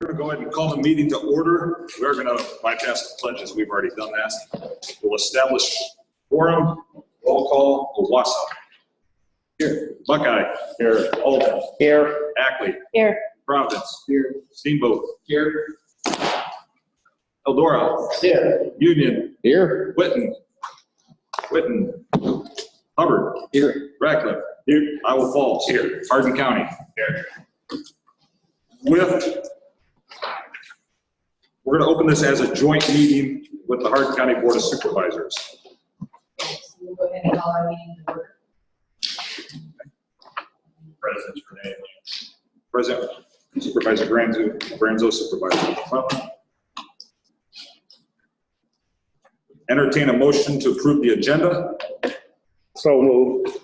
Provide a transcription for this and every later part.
going to go ahead and call the meeting to order. We're going to bypass the pledges. We've already done that. We'll esteblish quorum. Roll call. Owassa. Here. Buckeye. Here. Alden. Here. Ackley. Here. Providence. Here. Steamboat. Here. Eldora. Here. Union. Here. Whitten. Hubbard. Here. Radcliffe. Here. Iowa Falls. Here. Hardin County. Here. We're going to open this as a joint meeting with the Hardin County Board of Supervisors. So we'll go ahead and call our meeting to order. President's Renee. President, Supervisor Granzo, Supervisor. Entertain a motion to approve the agenda. So moved.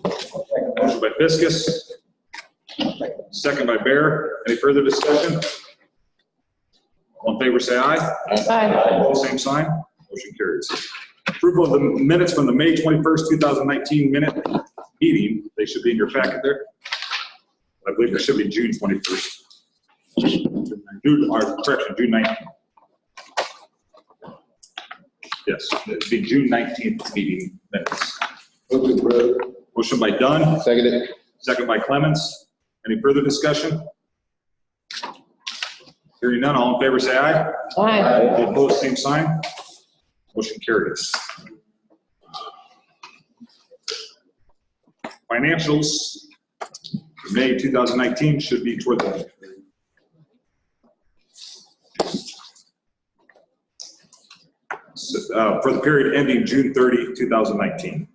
Motion by Fiskus. Second by Bear. Any further discussion? All in favor say aye. Aye. Same sign. Motion carries. Approval of the minutes from the May 21st, 2019 meeting. They should be in your packet there. I believe there should be June 21st. June 19th. Yes, it'd be June 19th meeting minutes. Motion by Dunn. Seconded. Second by Clemens. Any further discussion? Hearing none, all in favor say aye. Aye. All opposed, same sign. Motion carries. Financials for May 2019 should be toward the for the period ending June 30, 2019.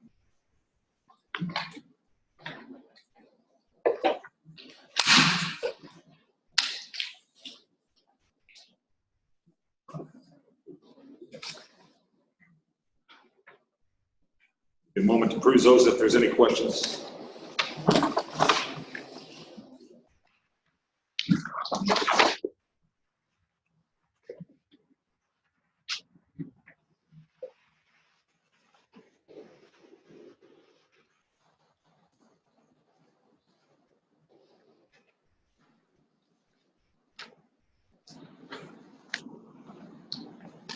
A moment to peruse those if there's any questions.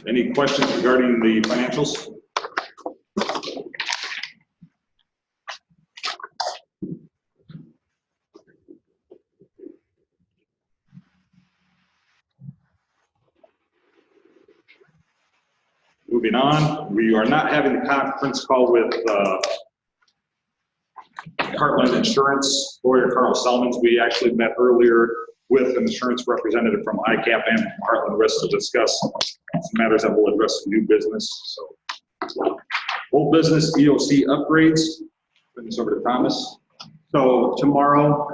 Any questions regarding the financials? Moving on, we are not having the conference call with Heartland Insurance lawyer Carl Salmons. We actually met earlier with an insurance representative from ICAP and Heartland Risk to discuss some matters that will address new business. So, old business EOC upgrades. Bring this over to Thomas. So tomorrow,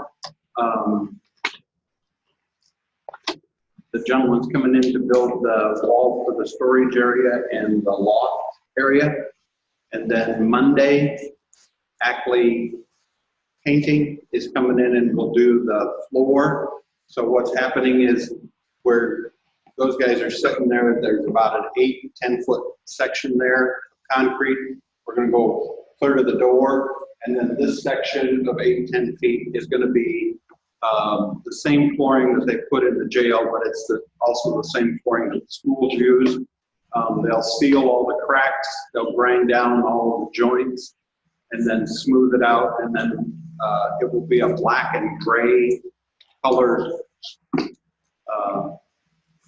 the gentleman's coming in to build the wall for the storage area and the loft area. And then Monday, Ackley Painting is coming in and will do the floor. So what's happening is where those guys are sitting there, there's about an 8 to 10 foot section there, concrete. We're gonna go clear to the door. And then this section of 8 to 10 feet is gonna be the same flooring that they put in the jail, but it's also the same flooring that the schools use. They'll seal all the cracks, they'll grind down all the joints, and then smooth it out, and then it will be a black and gray colored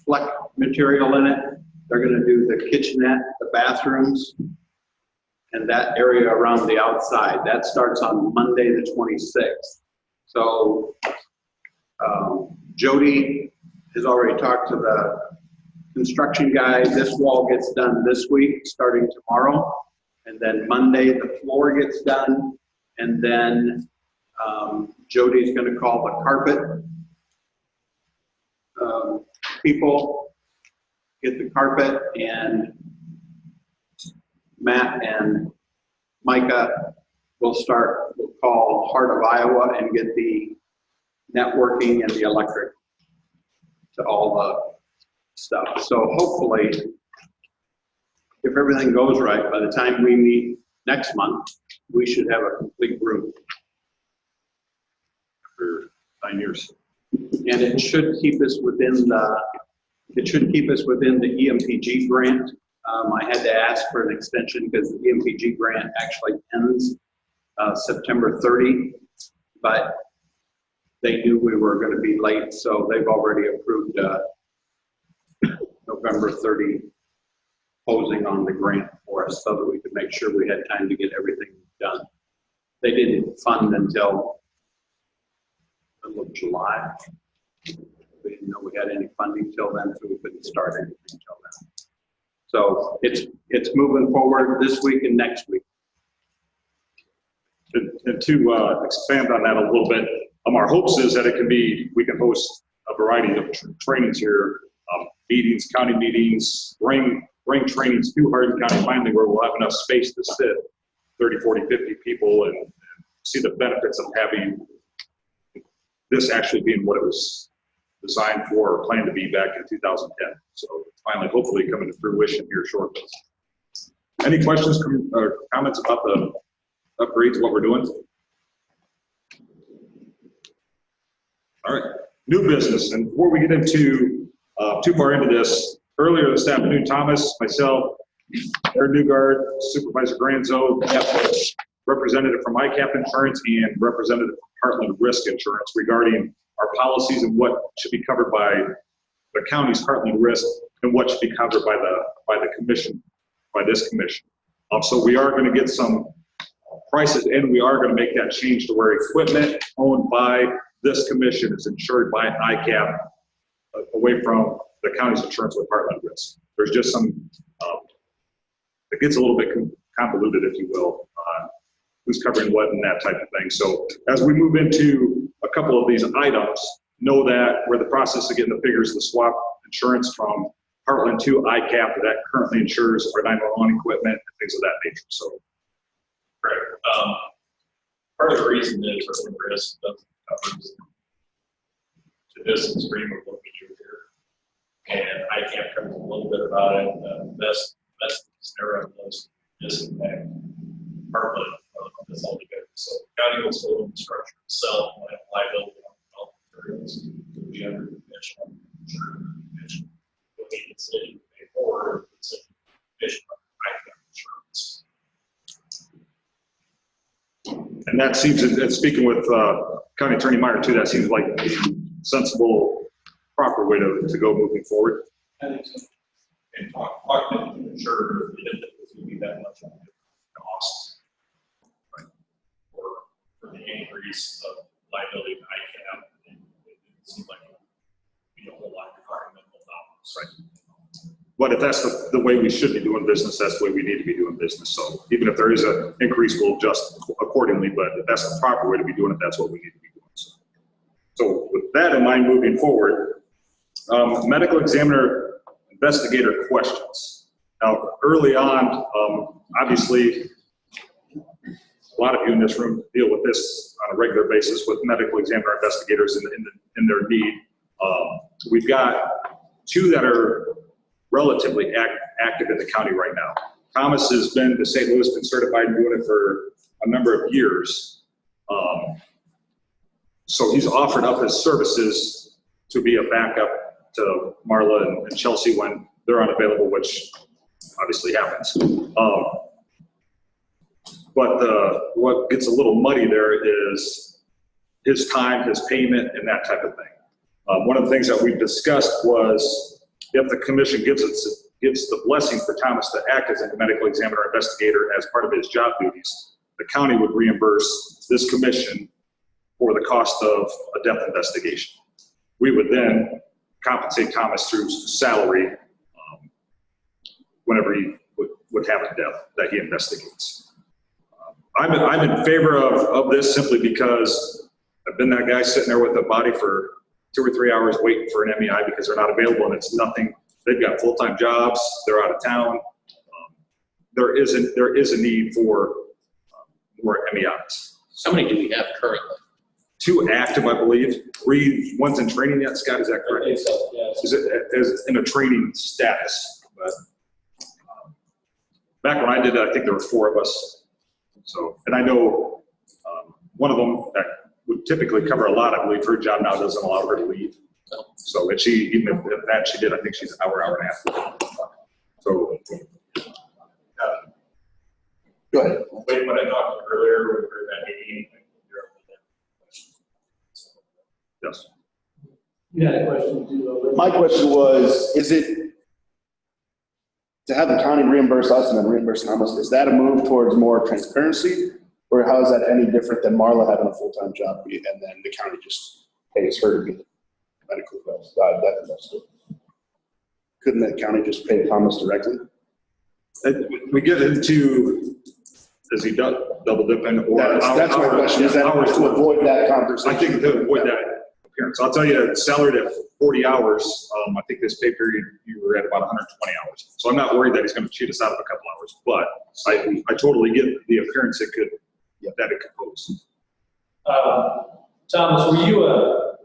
fleck material in it. They're going to do the kitchenette, the bathrooms, and that area around the outside. That starts on Monday the 26th. So Jody has already talked to the construction guy. This wall gets done this week, starting tomorrow. And then Monday, the floor gets done. And then Jody's going to call the carpet people, get the carpet, and Matt and Micah will call Heart of Iowa and get the networking and the electric to all the stuff. So hopefully, if everything goes right, by the time we meet next month, we should have a complete room. For 9 years. And it should keep us within the It should keep us within the EMPG grant. I had to ask for an extension because the EMPG grant actually ends September 30, but they knew we were going to be late, so they've already approved November 30 closing on the grant for us so that we could make sure we had time to get everything done. They didn't fund until the middle of July. We didn't know we had any funding till then, so we couldn't start anything till then. So it's moving forward this week and next week. And to expand on that a little bit, our hopes is that we can host a variety of trainings here, meetings, county meetings, bring trainings to Hardin County finally where we'll have enough space to sit 30, 40, 50 people and see the benefits of having this actually being what it was designed for or planned to be back in 2010. So finally, hopefully coming to fruition here shortly. Any questions or comments about the upgrades, what we're doing? All right, new business. And before we get into too far into this, earlier this afternoon, Thomas, myself, Aaron Newgard, Supervisor Granzo, representative from ICAP Insurance and representative from Heartland Risk Insurance regarding our policies and what should be covered by the county's Heartland Risk and what should be covered by the commission, by this commission. So we are going to get some prices and we are going to make that change to where equipment owned by this commission is insured by ICAP away from the county's insurance with Heartland Risk. There's just some, it gets a little bit convoluted, if you will, who's covering what and that type of thing. So as we move into a couple of these items, know that we're in the process of getting the figures to swap insurance from Heartland to ICAP that currently insures our 911 equipment and things of that nature. So, right. Part of the reason is Heartland Risk doesn't cover the distance stream of what we do here. And ICAP covers a little bit about it. Best scenario was disinfect Heartland this all together. So the county will still own the structure itself, will have liability on health materials, will be under commission, commission. Will be considered to pay for commission insurance. and that seems, and speaking with County Attorney Meyer too, that seems like the sensible, proper way to go moving forward. I think so. And talk to the insurer if it's going to be that much cost. For the increase of liability to ICAP, it seems like a whole lot of environmental dollars. Right. But if that's the way we should be doing business, that's the way we need to be doing business. So even if there is an increase, we'll adjust accordingly. But if that's the proper way to be doing it, that's what we need to be doing. So with that in mind, moving forward, medical examiner investigator questions. Now, early on, obviously, a lot of you in this room deal with this on a regular basis with medical examiner investigators in their need. We've got two that are relatively active in the county right now. Thomas has been to St. Louis, been certified and doing it for a number of years. So he's offered up his services to be a backup to Marla and Chelsea when they're unavailable, which obviously happens. But what gets a little muddy there is his time, his payment, and that type of thing. One of the things that we discussed was if the commission gives the blessing for Thomas to act as a medical examiner investigator as part of his job duties, the county would reimburse this commission for the cost of a death investigation. We would then compensate Thomas through salary whenever he would have a death that he investigates. I'm in favor of this simply because I've been that guy sitting there with a body for 2 or 3 hours waiting for an MEI because they're not available and it's nothing. They've got full-time jobs. They're out of town. There is a need for more MEIs. How many do we have currently? 2 active, I believe. 3, one's in training yet. Scott, is that correct? I think so, yeah. Is in a training status. But back when I did that, I think there were 4 of us. So, and I know one of them that would typically cover a lot, I believe her job now doesn't allow her to leave. So, and she, even if that she did, I think she's an hour and a half. So, Go ahead. Wait, when I talked earlier, we were at that meeting. yes. You had a question too. My question was, is it to have the county reimburse us and then reimburse Thomas, is that a move towards more transparency? Or how is that any different than Marla having a full-time job and then the county just pays her to be the medical death investigator? Couldn't that county just pay Thomas directly? We get into, is he double dipping or? That's my question, is that hours to avoid that conversation? I think to avoid that appearance. I'll tell you, salaried at 40 hours, I think this pay period, you were at about 120 hours. So I'm not worried that he's going to cheat us out of a couple hours, but I totally get the appearance that it could pose. Thomas, were you a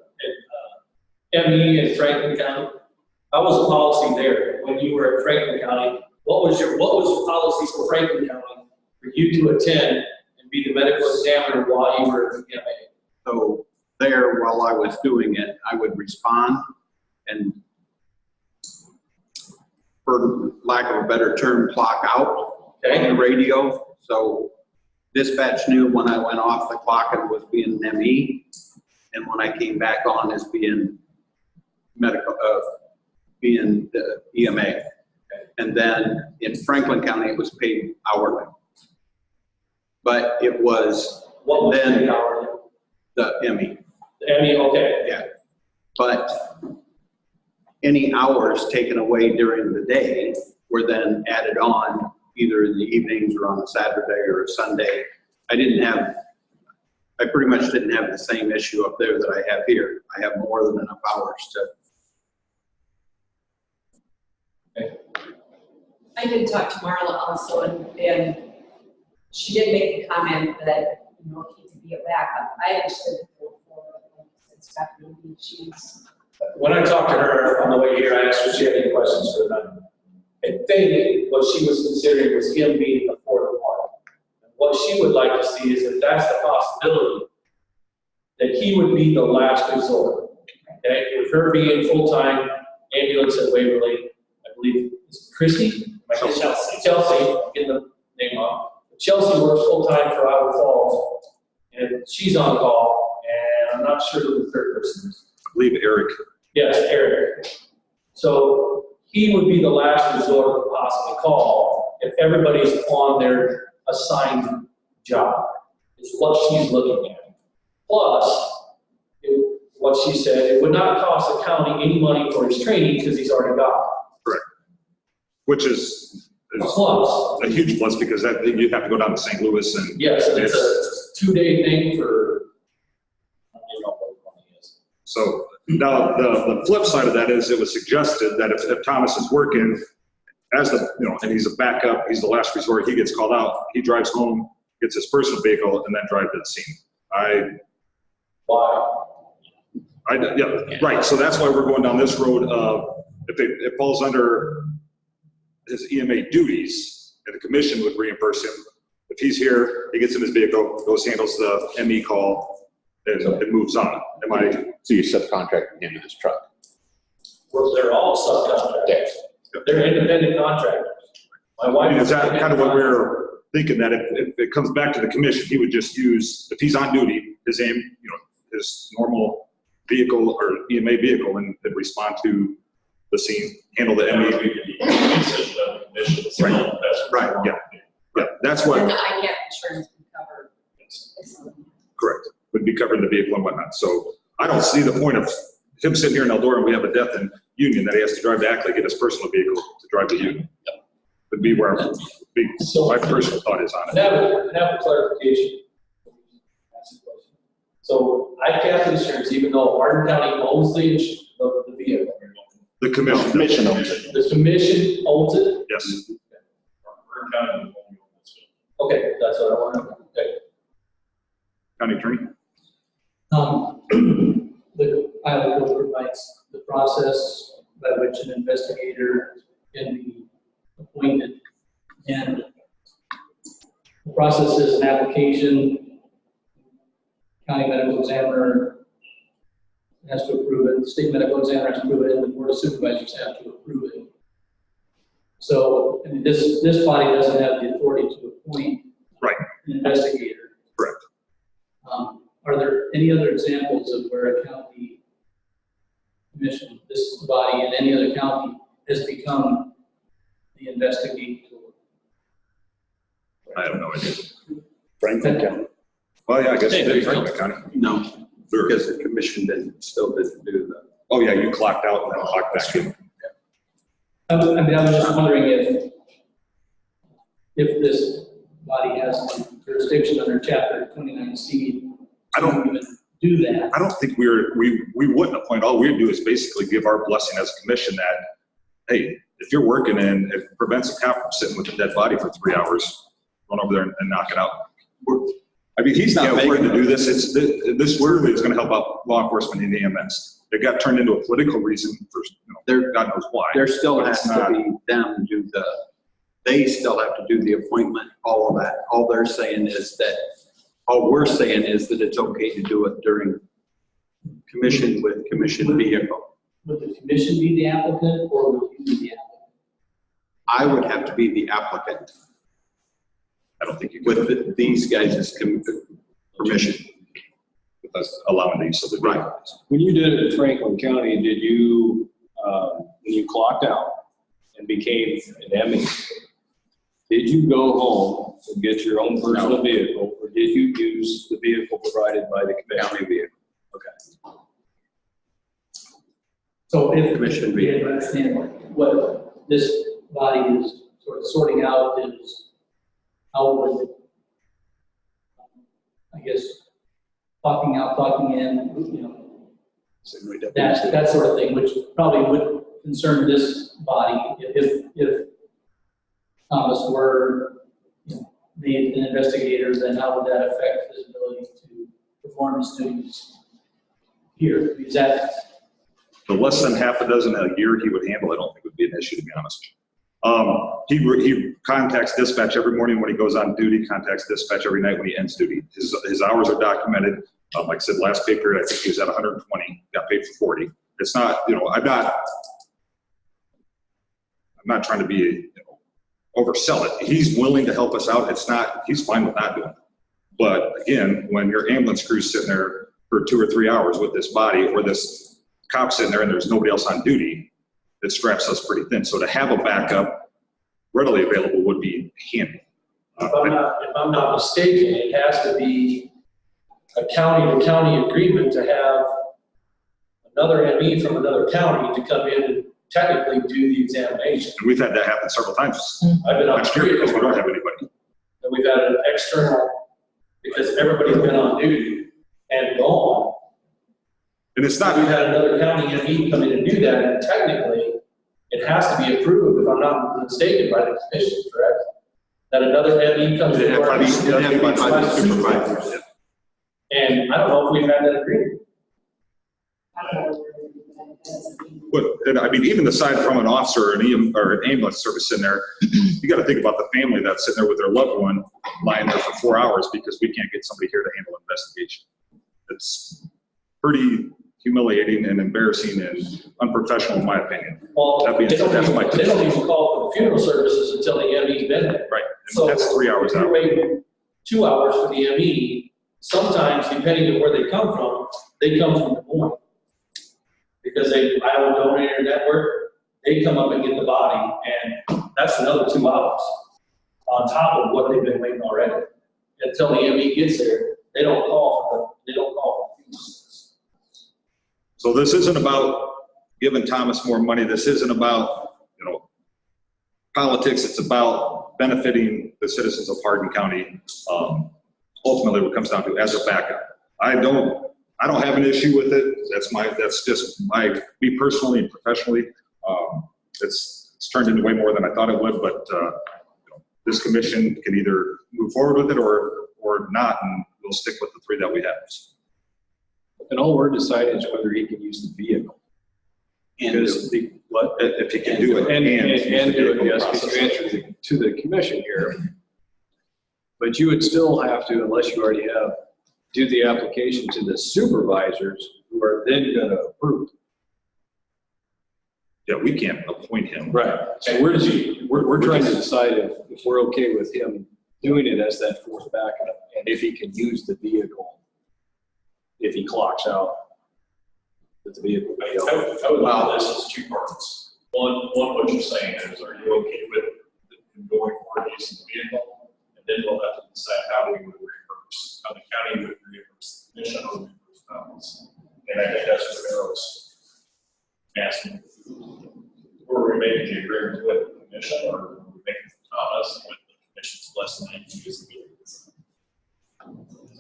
ME in Franklin County? How was the policy there when you were at Franklin County? What was the policies for Franklin County for you to attend and be the medical examiner while you were at the MA? So there, while I was doing it, I would respond and, for lack of a better term, clock out on the radio. So dispatch knew when I went off the clock and was being an ME, and when I came back on as being medical, being the EMA. And then in Franklin County, it was paid hourly. But it was What was then the hourly? the ME. The ME, okay. Yeah. But any hours taken away during the day were then added on either in the evenings or on a Saturday or a Sunday. I pretty much didn't have the same issue up there that I have here. I have more than enough hours to. I did talk to Marla also, and she did make the comment that, you know, he could be a backup. I understood the full Stephanie, she's. When I talked to her on the way here, I asked her if she had any questions for them. I think what she was considering was him being the fourth part. And what she would like to see is if that's the possibility, that he would be the last resort. Okay, with her being full-time ambulance at Waverly, I believe it's Christy? Chelsea, getting the name off. Chelsea works full-time for Iowa Falls, and she's on call, and I'm not sure who the third person is. I believe Eric. Yes, Eric. So he would be the last resort to possibly call if everybody's on their assigned job, is what she's looking at. Plus, what she said, it would not cost the county any money for his training because he's already got it. Correct. Which is A plus. a huge plus because that you'd have to go down to St. Louis and. Yes, and it's a 2-day thing for, I don't know what the money is. So now the flip side of that is it was suggested that if Thomas is working as the, and he's a backup, he's the last resort, he gets called out, he drives home, gets his personal vehicle and then drive to the scene. Why? Yeah, right. So that's why we're going down this road of if it falls under his EMA duties, and the commission would reimburse him. If he's here, he gets in his vehicle, goes, handles the ME call, and it moves on. So you subcontract into this truck? Well, they're all subcontractors. Yes. They're independent contractors. My wife. I mean, is is that kind of what independent we're thinking, that if it comes back to the commission, he would just use, if he's on duty, his his normal vehicle or EMA vehicle and respond to the scene, handle the ME. Right, yeah. Yeah, that's what. And the ICAP insurance can cover. Correct. Would be covering the vehicle and whatnot. So I don't see the point of him sitting here in Eldora and we have a death in Union that he has to drive to Ackley, get his personal vehicle to drive to Union. Would be where my personal thought is on it. I have a clarification. So ICAP insurance, even though Hardin County owns the vehicle, The commission. Commission owns it. the commission owns it? Yes. Okay, that's what I want to know. Okay. County attorney? The Iowa Code provides the process by which an investigator can be appointed. And the process is an application, county medical examiner has to approve it, the state medical examiner has to approve it, and the board of supervisors have to approve it. So, I mean, this body doesn't have the authority to appoint Right. an investigator. Correct. Are there any other examples of where a county commission, this body in any other county, has become the investigator? I have no idea. Franklin County. Well, yeah, I guess Hey, it there did you go. Franklin County. No, because the commission still didn't do that. Oh, yeah, you clocked out and then clocked back in. I mean, I was just wondering if this body has jurisdiction under chapter 29C. I don't- even do that. I don't think we wouldn't appoint. All we'd do is basically give our blessing as a commission that, hey, if you're working and it prevents a cop from sitting with a dead body for 3 hours, run over there and knock it out. I mean, he's not making to do this. This really is going to help out law enforcement in the EMS. It got turned into a political reason for, God knows why. There still But has it's to not- be them do they still have to do the appointment, all of that. All we're saying is that it's okay to do it during commission with commission vehicle. Would the commission be the applicant, or would you be the applicant? I would have to be the applicant I don't think you could with these guys' permission. with us allowing the use of the Right. vehicles. When you did it in Franklin County, did you, when you clocked out and became an ME, did you go home and get your own personal vehicle, or did you use the vehicle provided by the County commission? vehicle. Okay. So if Commission we vehicle. understand what this body is sort of sorting out is how would, I guess, clocking out, clocking in, that sort of thing, which probably would concern this body if Thomas were, made an investigator, then how would that affect his ability to perform his duties here? Is that, The less than half a dozen a year he would handle, I don't think would be an issue, to be honest. He contacts dispatch every morning when he goes on duty, contacts dispatch every night when he ends duty. His hours are documented. Like I said, last pay period, I think he was at 120, got paid for 40. It's not, I'm not trying to be, oversell it. He's willing to help us out. He's fine with not doing it. But again, when your ambulance crew's sitting there for 2 or 3 hours with this body, or this cop sitting there and there's nobody else on duty, it straps us pretty thin. So to have a backup readily available would be handy. If I'm not mistaken, it has to be a county-to-county agreement to have another ME from another county to come in and technically do the examination. And we've had that happen several times I've been on last year three because of we them, don't have anybody. and we've had an external, because everybody's been on duty and gone. And it's We've not, had another county ME come in and do that, and technically, it has to be approved, if I'm not mistaken, by the commission, correct? That another ME comes in. It'd have to be by the supervisors. And I don't know if we've had that agreement. But, and I mean, even aside from an officer or an ambulance service in there, you got to think about the family that's sitting there with their loved one lying there for 4 hours because we can't get somebody here to handle an investigation. It's pretty humiliating and embarrassing and unprofessional, in my opinion. Well, That being they said, don't that's even, my they don't even call for the funeral services until the ME's been there. Right. So And that's 3 hours if you're out. waiting 2 hours for the ME, sometimes, depending on where they come from Des Moines. Because Iowa Donor Network, they come up and get the body, and that's another 2 hours on top of what they've been waiting already. Until the ME gets there, they don't call for the funeral service. So this isn't about giving Thomas more money. This isn't about, politics. It's about benefiting the citizens of Hardin County. Ultimately, what it comes down to as a backup. I don't have an issue with it. That's just me personally and professionally. It's turned into way more than I thought it would, but this commission can either move forward with it or not, and we'll stick with the 3 that we have. And all we're deciding is whether he can use the vehicle. Because If he can do it And use the do it, vehicle yes, process. because you answered to the commission here. But you would still have to, unless you already have, do the application to the supervisors who are then gonna approve. Yeah, we can't appoint him. Right. And we're trying to decide if we're okay with him doing it as that fourth backup, and if he can use the vehicle, if he clocks out, that the vehicle may I would allow this as two parts. One, what you're saying is, are you okay with going forward using the vehicle? And then we'll have to decide how we would reimburse, how the county would reimburse the commission or reimburse Thomas. And I think that's what Errol's asking. Were we making the agreement with the commission, or were we making Thomas with the commission's less than 90 use the vehicle?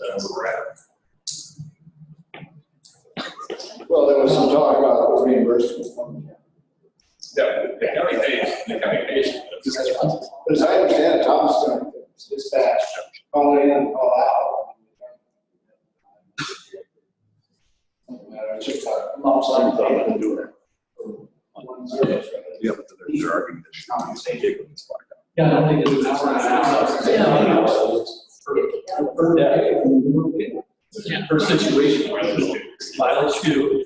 That's where we're at. Well, there was some talk about reimbursement. Yeah, the county pays, But as I understand it, Thomas is going to dispatch, call in and call out. It's just a lump sum payment. Yeah, but they're arguing that the vehicle gets locked out. Yeah, I don't think it's an hour and a half. Yeah, her situation, mileage too,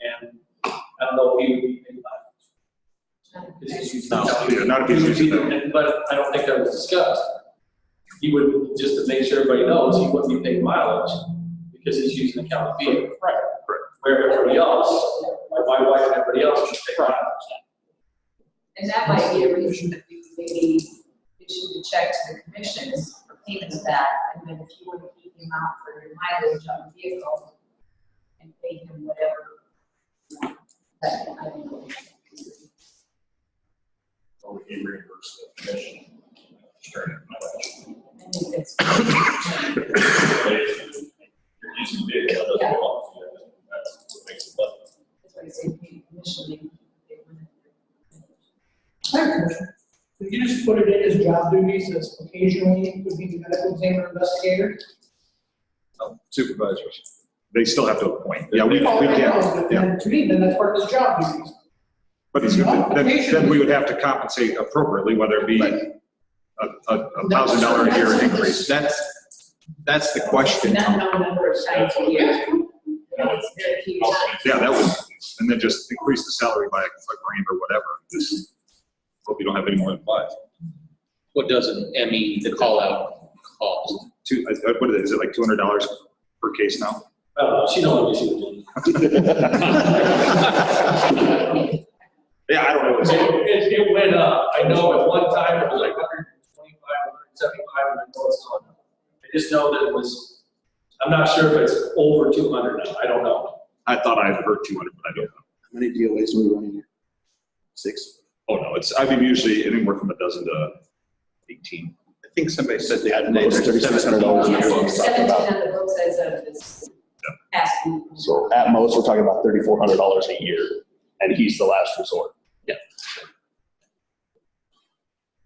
and I don't know if he would be in mileage. No, yeah, not if he's using it. But I don't think that was discussed. He would, just to make sure everybody knows, he wouldn't be paying mileage because he's using the county vehicle. Right. Where everybody else, like my wife and everybody else, should pay mileage. And that might be a reason that we maybe issue the check to the commissions for payments back, and then if you want to keep him out for your mileage on the vehicle and pay him whatever. That, I don't know. Or we can reimburse the commission. Starting at mileage. I think that's. You're using the vehicle, that doesn't belong to you. That's what makes it level. That's why I say pay commission, maybe they wouldn't. Could you just put it in as job duties as occasionally would be the medical examiner investigator? Supervisors, they still have to appoint. Yeah, we Oh, I know, can't. but Yeah. then to me, then that's part of his job duties. But he's, then we would have to compensate appropriately, whether it be $1,000 a year increase. That's the question. Not no number of times a year. It's very few times. Yeah, that would, and then just increase the salary by $1 grand or whatever. Just hope you don't have any more than 5. What does an ME, the call out cost? What is it, like $200 per case now? She don't know what she was doing. Yeah, I don't know. It went up. I know at one time it was like 125, 175, and I know it's gone up. I just know that it was, I'm not sure if it's over 200 now. I don't know. I thought I had heard 200, but I don't know. How many DOAs do we run here? 6? Oh, no, I mean, usually anywhere from a dozen to 18. I think somebody said the other At day. most there's $3,600 a year. Yes, 17 on the books as of this past week. So at most, we're talking about $3,400 a year, and he's the last resort.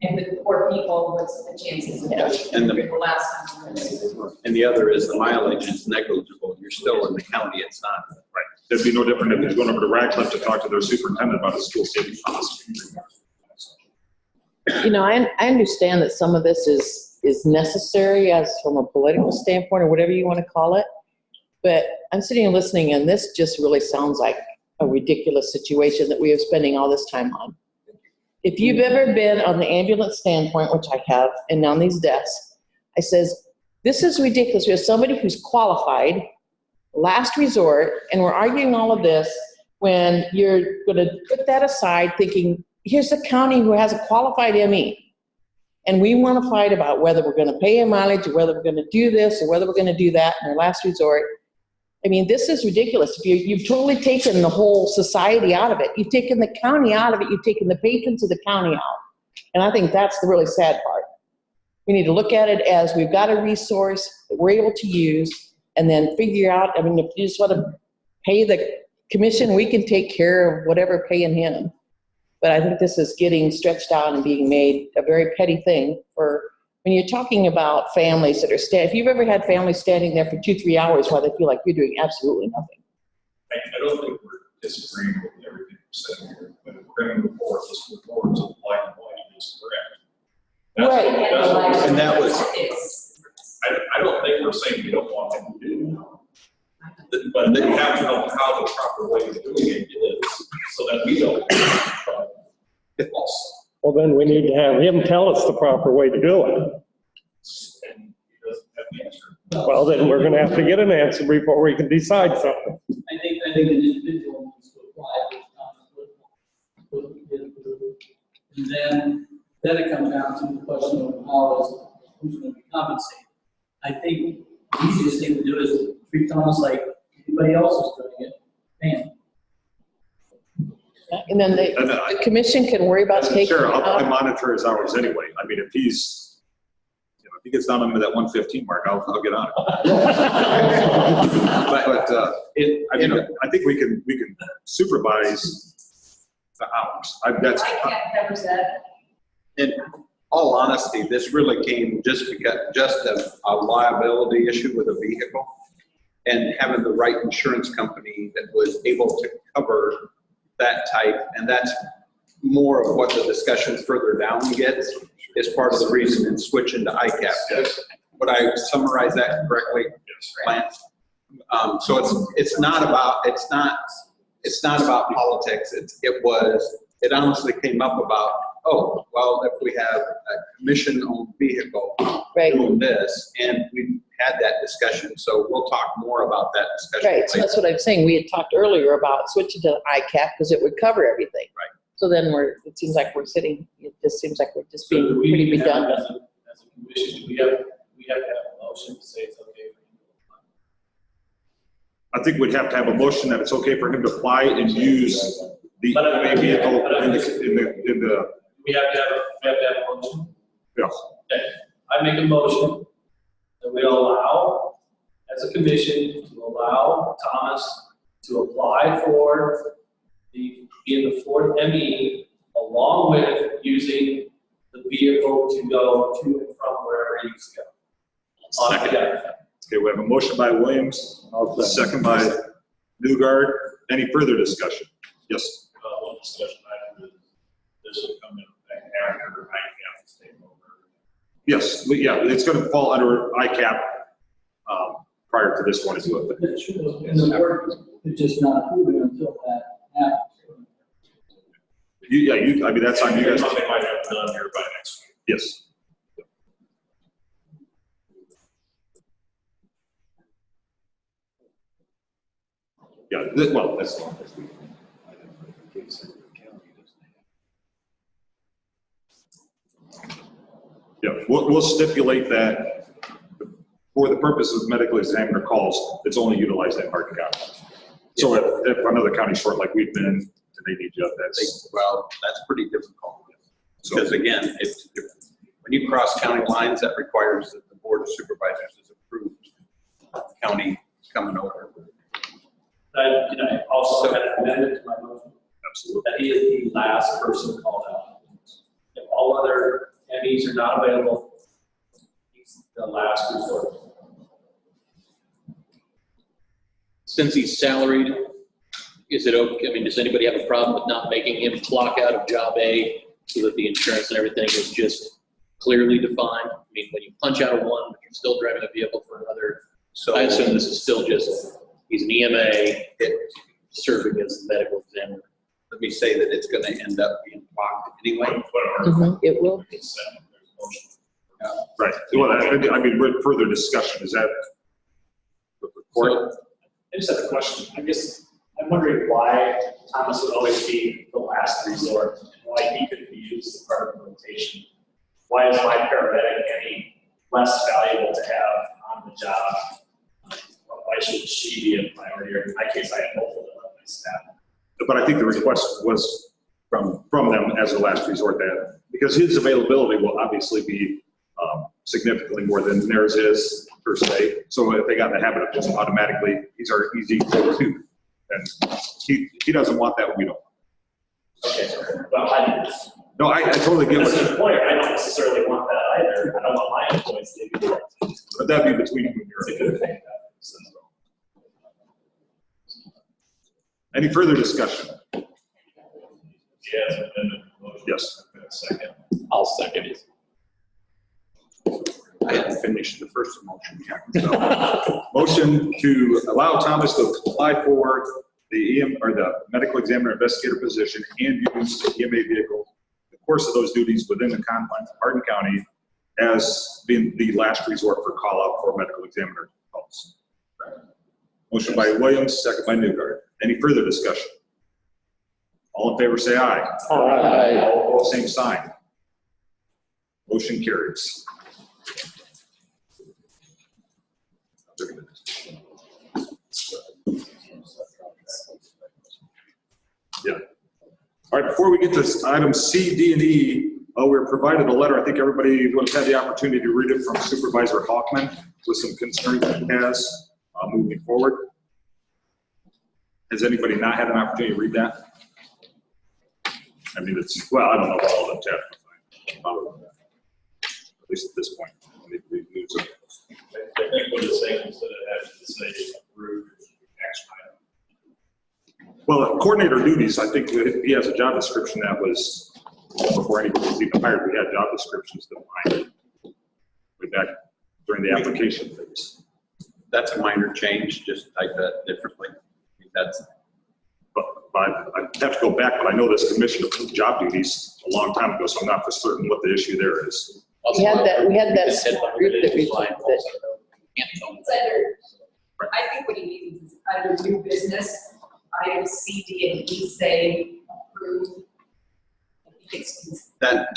And with poor people, what's the chances of that? And the last time. And the other is the mileage is negligible. You're still in the county, it's not. Right. It'd be no different if he's going over to Radcliffe to talk to their superintendent about his school safety policy. You know, I understand that some of this is necessary as from a political standpoint or whatever you want to call it. But I'm sitting and listening, and this just really sounds like a ridiculous situation that we are spending all this time on. If you've ever been on the ambulance standpoint, which I have, and on these desks, I says, this is ridiculous. We have somebody who's qualified, last resort, and we're arguing all of this when you're going to put that aside thinking, here's a county who has a qualified ME. And we want to fight about whether we're going to pay a mileage or whether we're going to do this or whether we're going to do that in our last resort. I mean, this is ridiculous. If you've totally taken the whole society out of it. You've taken the county out of it. You've taken the patrons of the county out. And I think that's the really sad part. We need to look at it as we've got a resource that we're able to use and then figure out, I mean, if you just want to pay the commission, we can take care of whatever paying him. But I think this is getting stretched out and being made a very petty thing for when you're talking about families that are if you've ever had families standing there for 2-3 hours while they feel like you're doing absolutely nothing. I don't think we're disagreeing with everything we're saying here, but if we're going to move forward, let's move forward to the black and white is correct. Right. And that was, I don't think we're saying we don't want them to do it. But they have to know how proper way of doing it is, so that we don't. Well, then we need to have him tell us the proper way to do it. And he doesn't have the answer. Well, then we're gonna have to get an answer before we can decide something. I think an individual needs to apply, and then it comes down to the question of who's going to be compensated. I think the easiest thing to do is treat Thomas like anybody else is doing it, man. And then the commission can worry about taking Sure, it I out. monitor his hours anyway. I mean, if he's, if he gets down under that 115 mark, I'll get on it. I think we can supervise the hours. That's. ICAP covers that. In all honesty, this really came just a liability issue with a vehicle and having the right insurance company that was able to cover that type. And that's more of what the discussion further down gets is part of the reason in switching to ICAP. Would I summarize that correctly, Lance? So it's not about politics. It honestly came up about, oh, well, if we have a commission-owned vehicle Right. doing this, and we had that discussion, so we'll talk more about that discussion Right, so later. that's what I'm saying. We had talked earlier about switching to ICAP because it would cover everything. Right. So then it just seems like we're just So being do we pretty have, redundant. as a commission, do we have to have a motion to say it's okay for him to apply? I think we'd have to have a motion that it's okay for him to apply and use the EMA vehicle in the, We have to have a motion? yeah. Okay, I make a motion that we allow, as a commission, to allow Thomas to apply for being the fourth ME, along with using the vehicle to go to and from wherever he needs to go. On behalf. Okay, we have a motion by Williams, second by Newgard. Any further discussion? Yes. One discussion item is this will come in back after ICAP is taken over. Yes, Yeah, it's going to fall under ICAP prior to this one as well. That's true. And the work is just not approved until that happens. I mean, that's on you guys. Something might have done here by next week. Yes. Yeah, well, that's. Yeah, we'll stipulate that for the purposes of medical examiner calls, it's only utilized in Hardin County. So if another county short like we've been, and they need you, that's. Well, that's pretty difficult. Because again, when you cross county lines, that requires that the board of supervisors is approved county coming over. Can I also add an amendment to my motion? Absolutely. That he is the last person called out. If all other MEs are not available, he's the last resort. Since he's salaried, is it okay? I mean, does anybody have a problem with not making him clock out of job A so that the insurance and everything is just clearly defined? I mean, when you punch out of one, but you're still driving a vehicle for another. So I assume this is still just, he's an EMA serving as the medical examiner. Let me say that it's going to end up being blocked anyway. It will. Right. Well, I mean, further discussion, is that? So, I just have a question. I guess I'm wondering why Thomas would always be the last resort and why he couldn't be used as part of the rotation. Why is my paramedic any less valuable to have on the job? Why should she be a priority? Or in my case, I have both of them on my staff. But I think the request was from them as a last resort, that because his availability will obviously be significantly more than theirs is per se. So if they got in the habit of just automatically, he's our easy go-to, and he doesn't want that. We don't. Okay. Well, No, I totally get as what an employer, I don't necessarily want that either. I don't want my employees to be like. but that'd be between you and It's a your. good thing. Any further discussion? Yes, amendment motion. Yes. Second. I'll second it. I hadn't finished the first motion yet. Motion to allow Thomas to apply for the EM, or the medical examiner investigator position and use the EMA vehicle, the course of those duties within the confines of Hardin County as being the last resort for call out for medical examiner calls. Motion by Williams, second by Newgard. Any further discussion? All in favor say aye. Aye. All opposed, same sign. Motion carries. Yeah. All right, before we get to items C, D, and E, we were provided a letter. I think everybody would have had the opportunity to read it from Supervisor Hoffman with some concerns that he has moving forward. Has anybody not had an opportunity to read that? I mean, it's, well, I don't know about all of them, at least at this point. I think what it's saying is that it has to say approved action item. Well, coordinator duties, I think that he has a job description that was, before anybody was even hired, we had job descriptions defined way back during the application phase. That's a minor change, just type that differently. I think that's. But I have to go back, but I know this commission approved job duties a long time ago, so I'm not for certain what the issue there is. We had that group that we It's under, I think what he means is under new business, items C, D, and E say approved. I think it's That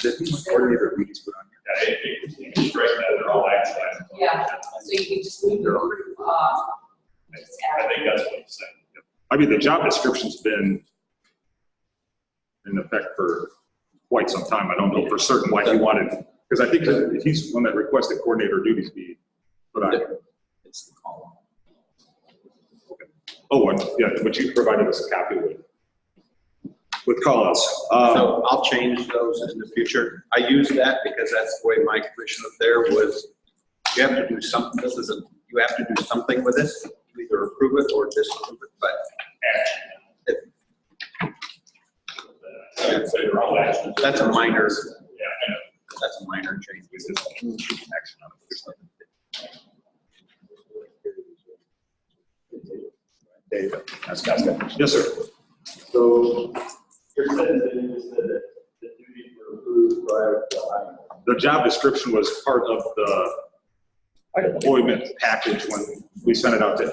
Coordinator duties put on here. Yeah, you can strike that, they're all action items. yeah, so you can just leave the approved off. Just add I think that's what he's saying. I mean, the job description's been in effect for quite some time. I don't know for certain why he wanted, because I think that he's the one that requested coordinator duties be put on. it's the column. Okay. Oh, and yeah, but you provided us a copy with call-outs. So I'll change those in the future. I use that because that's the way my commission up there was. You have to do something. This is you have to do something with this. Either approve it or disapprove it. But I'd say they're all action. that's a minor. Yeah, I know. That's a minor change. Action on it. Dave, that's good. Yes, sir. So your sentence is that the duties were approved prior to hiring. The job description was part of the employment package when we sent it out to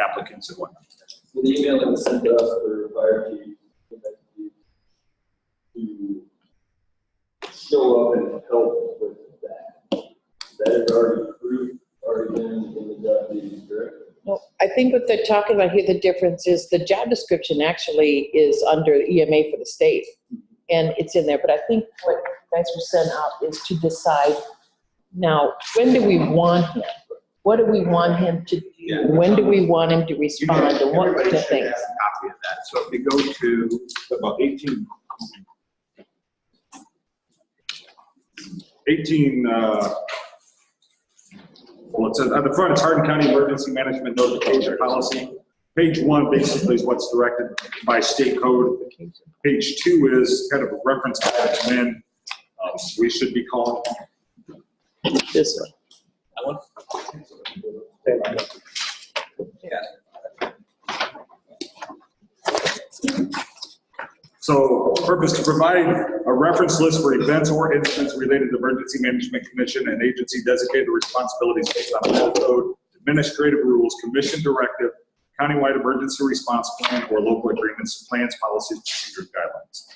applicants and whatnot. The email that was sent to us for fire chief to show up and help with that. That is already approved, already been in the job duties, correct? Well, I think what they're talking about here, the difference is the job description actually is under EMA for the state, and it's in there, but I think what you guys were sent out is to decide, now, when do we want him? What do we want him to do? Yeah. When do we want him to respond, and what Everybody kind of should things? have a copy of that. So if you go to About 18, well, it says, at the front, it's Hardin County Emergency Management Notification Policy. Page 1 basically is what's directed by state code. Page 2 is kind of a reference to when we should be calling. This one. So purpose to provide a reference list for events or incidents related to Emergency Management Commission and agency designated responsibilities based on local code, administrative rules, commission directive, countywide emergency response plan, or local agreements, plans, policies, procedures, guidelines.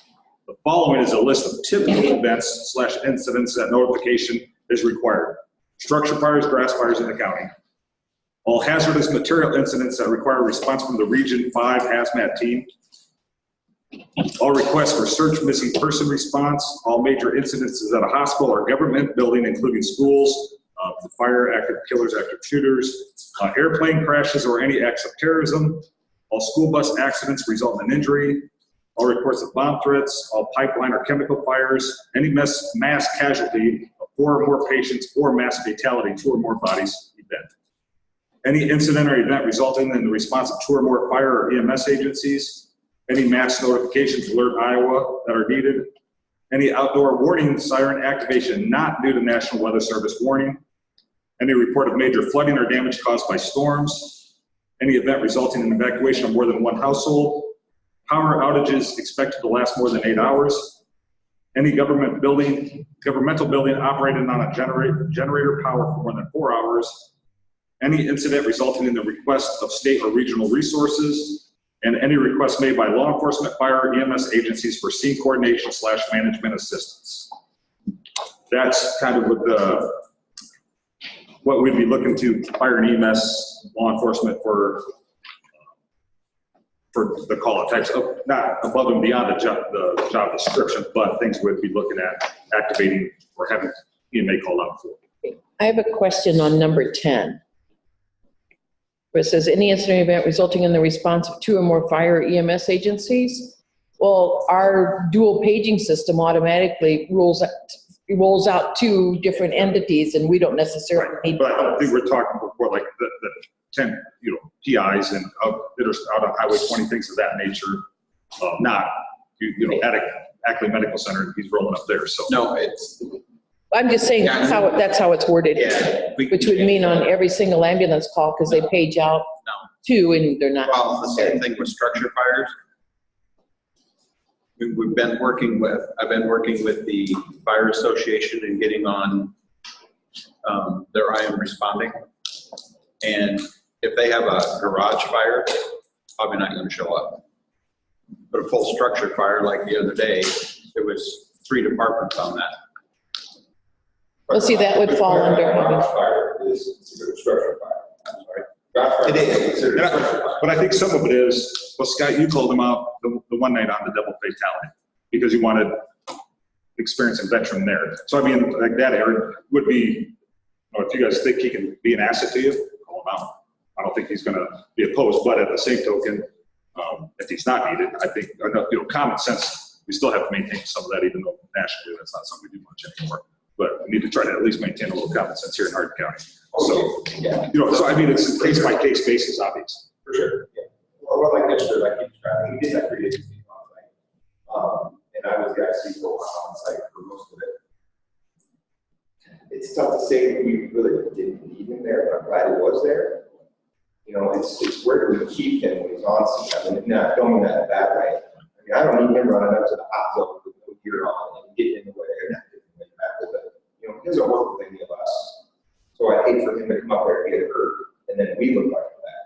The following is a list of typical events / incidents that notification is required. Structure fires, grass fires in the county. All hazardous material incidents that require response from the Region 5 hazmat team. All requests for search missing person response. All major incidences at a hospital or government building, including schools, the fire, active killers, active shooters, airplane crashes or any acts of terrorism. All school bus accidents resulting in injury. All reports of bomb threats. All pipeline or chemical fires. Any mass casualty of 4 or more patients or mass fatality, 2 or more bodies event. Any incident or event resulting in the response of 2 or more fire or EMS agencies. Any mass notifications alert Iowa that are needed. Any outdoor warning siren activation not due to National Weather Service warning. Any report of major flooding or damage caused by storms. any event resulting in evacuation of more than one household, power outages expected to last more than 8 hours, any governmental building operated on a generator power for more than 4 hours, any incident resulting in the request of state or regional resources, and any request made by law enforcement, fire, EMS agencies for scene coordination / management assistance. That's kind of what we'd be looking to fire and EMS, law enforcement for the call out types of, not above and beyond the job description, but things we'd be looking at activating or having EMA call out for. I have a question on number 10. Where it says any incident or event resulting in the response of 2 or more fire or EMS agencies. Well, our dual paging system automatically rolls out 2 different entities, and we don't necessarily need. But I think we're talking before, like the 10, PIs and that are out on Highway 20, things of that nature. Not, at Ackley Medical Center, he's rolling up there. So No, it's. I'm just saying that's how it's worded, Yeah. which would mean on every single ambulance call, because they page out 2 and they're not. Well, the same thing with structure fires. I've been working with the fire association and getting on their I am responding. And if they have a garage fire, probably not going to show up. But a full structure fire, like the other day, there was 3 departments on that. Well, see, that would fall under. Fire is considered a structure fire. I'm sorry. it is. But I think some of it is, well, Scott, you called him out the one night on the double fatality because you wanted experience and veteran there. So I mean, like that, Aaron, would be, if you guys think he can be an asset to you, call him out. I don't think he's going to be opposed, but at the same token, if he's not needed, I think, common sense, we still have to maintain some of that, even though nationally that's not something we do much anymore. But we need to try to at least maintain a little common sense here in Hardin County. So, so I mean, it's a case by case basis, obviously. For sure. Yeah. Well, like yesterday, I keep track. We did that 3 days on site. And I was the IC on site for most of it. It's tough to say that we really didn't need him there, but I'm glad he was there. It's where do we keep him when he's on scene? I mean, not going that way. I mean, I don't need him running up to the hot zone with no gear on and getting in the way. He doesn't work with any of us. So I hate for him to come up there and get hurt, and then we look like that.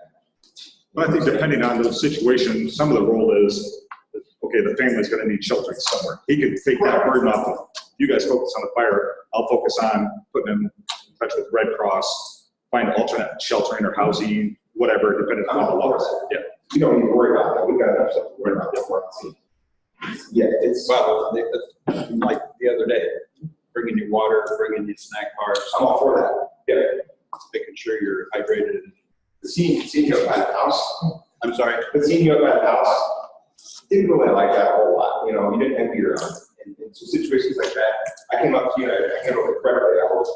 But I think depending on the situation, some of the role is, okay, the family's going to need sheltering somewhere. He can take that burden off of you guys focus on the fire. I'll focus on putting him in touch with Red Cross, find alternate sheltering or housing, whatever, depending on the laws. Yeah. We don't need to worry about that. We've got enough stuff to worry about. Yeah, it's well, like the other day, bringing you water, bringing you snack bars. I'm all for that. Yeah. Making sure you're hydrated. Seeing you up at the house. I'm sorry? But seeing you up at the house, didn't really like that a whole lot. You didn't have gear on. And so situations like that, I came up to you, I handled it correctly. I was,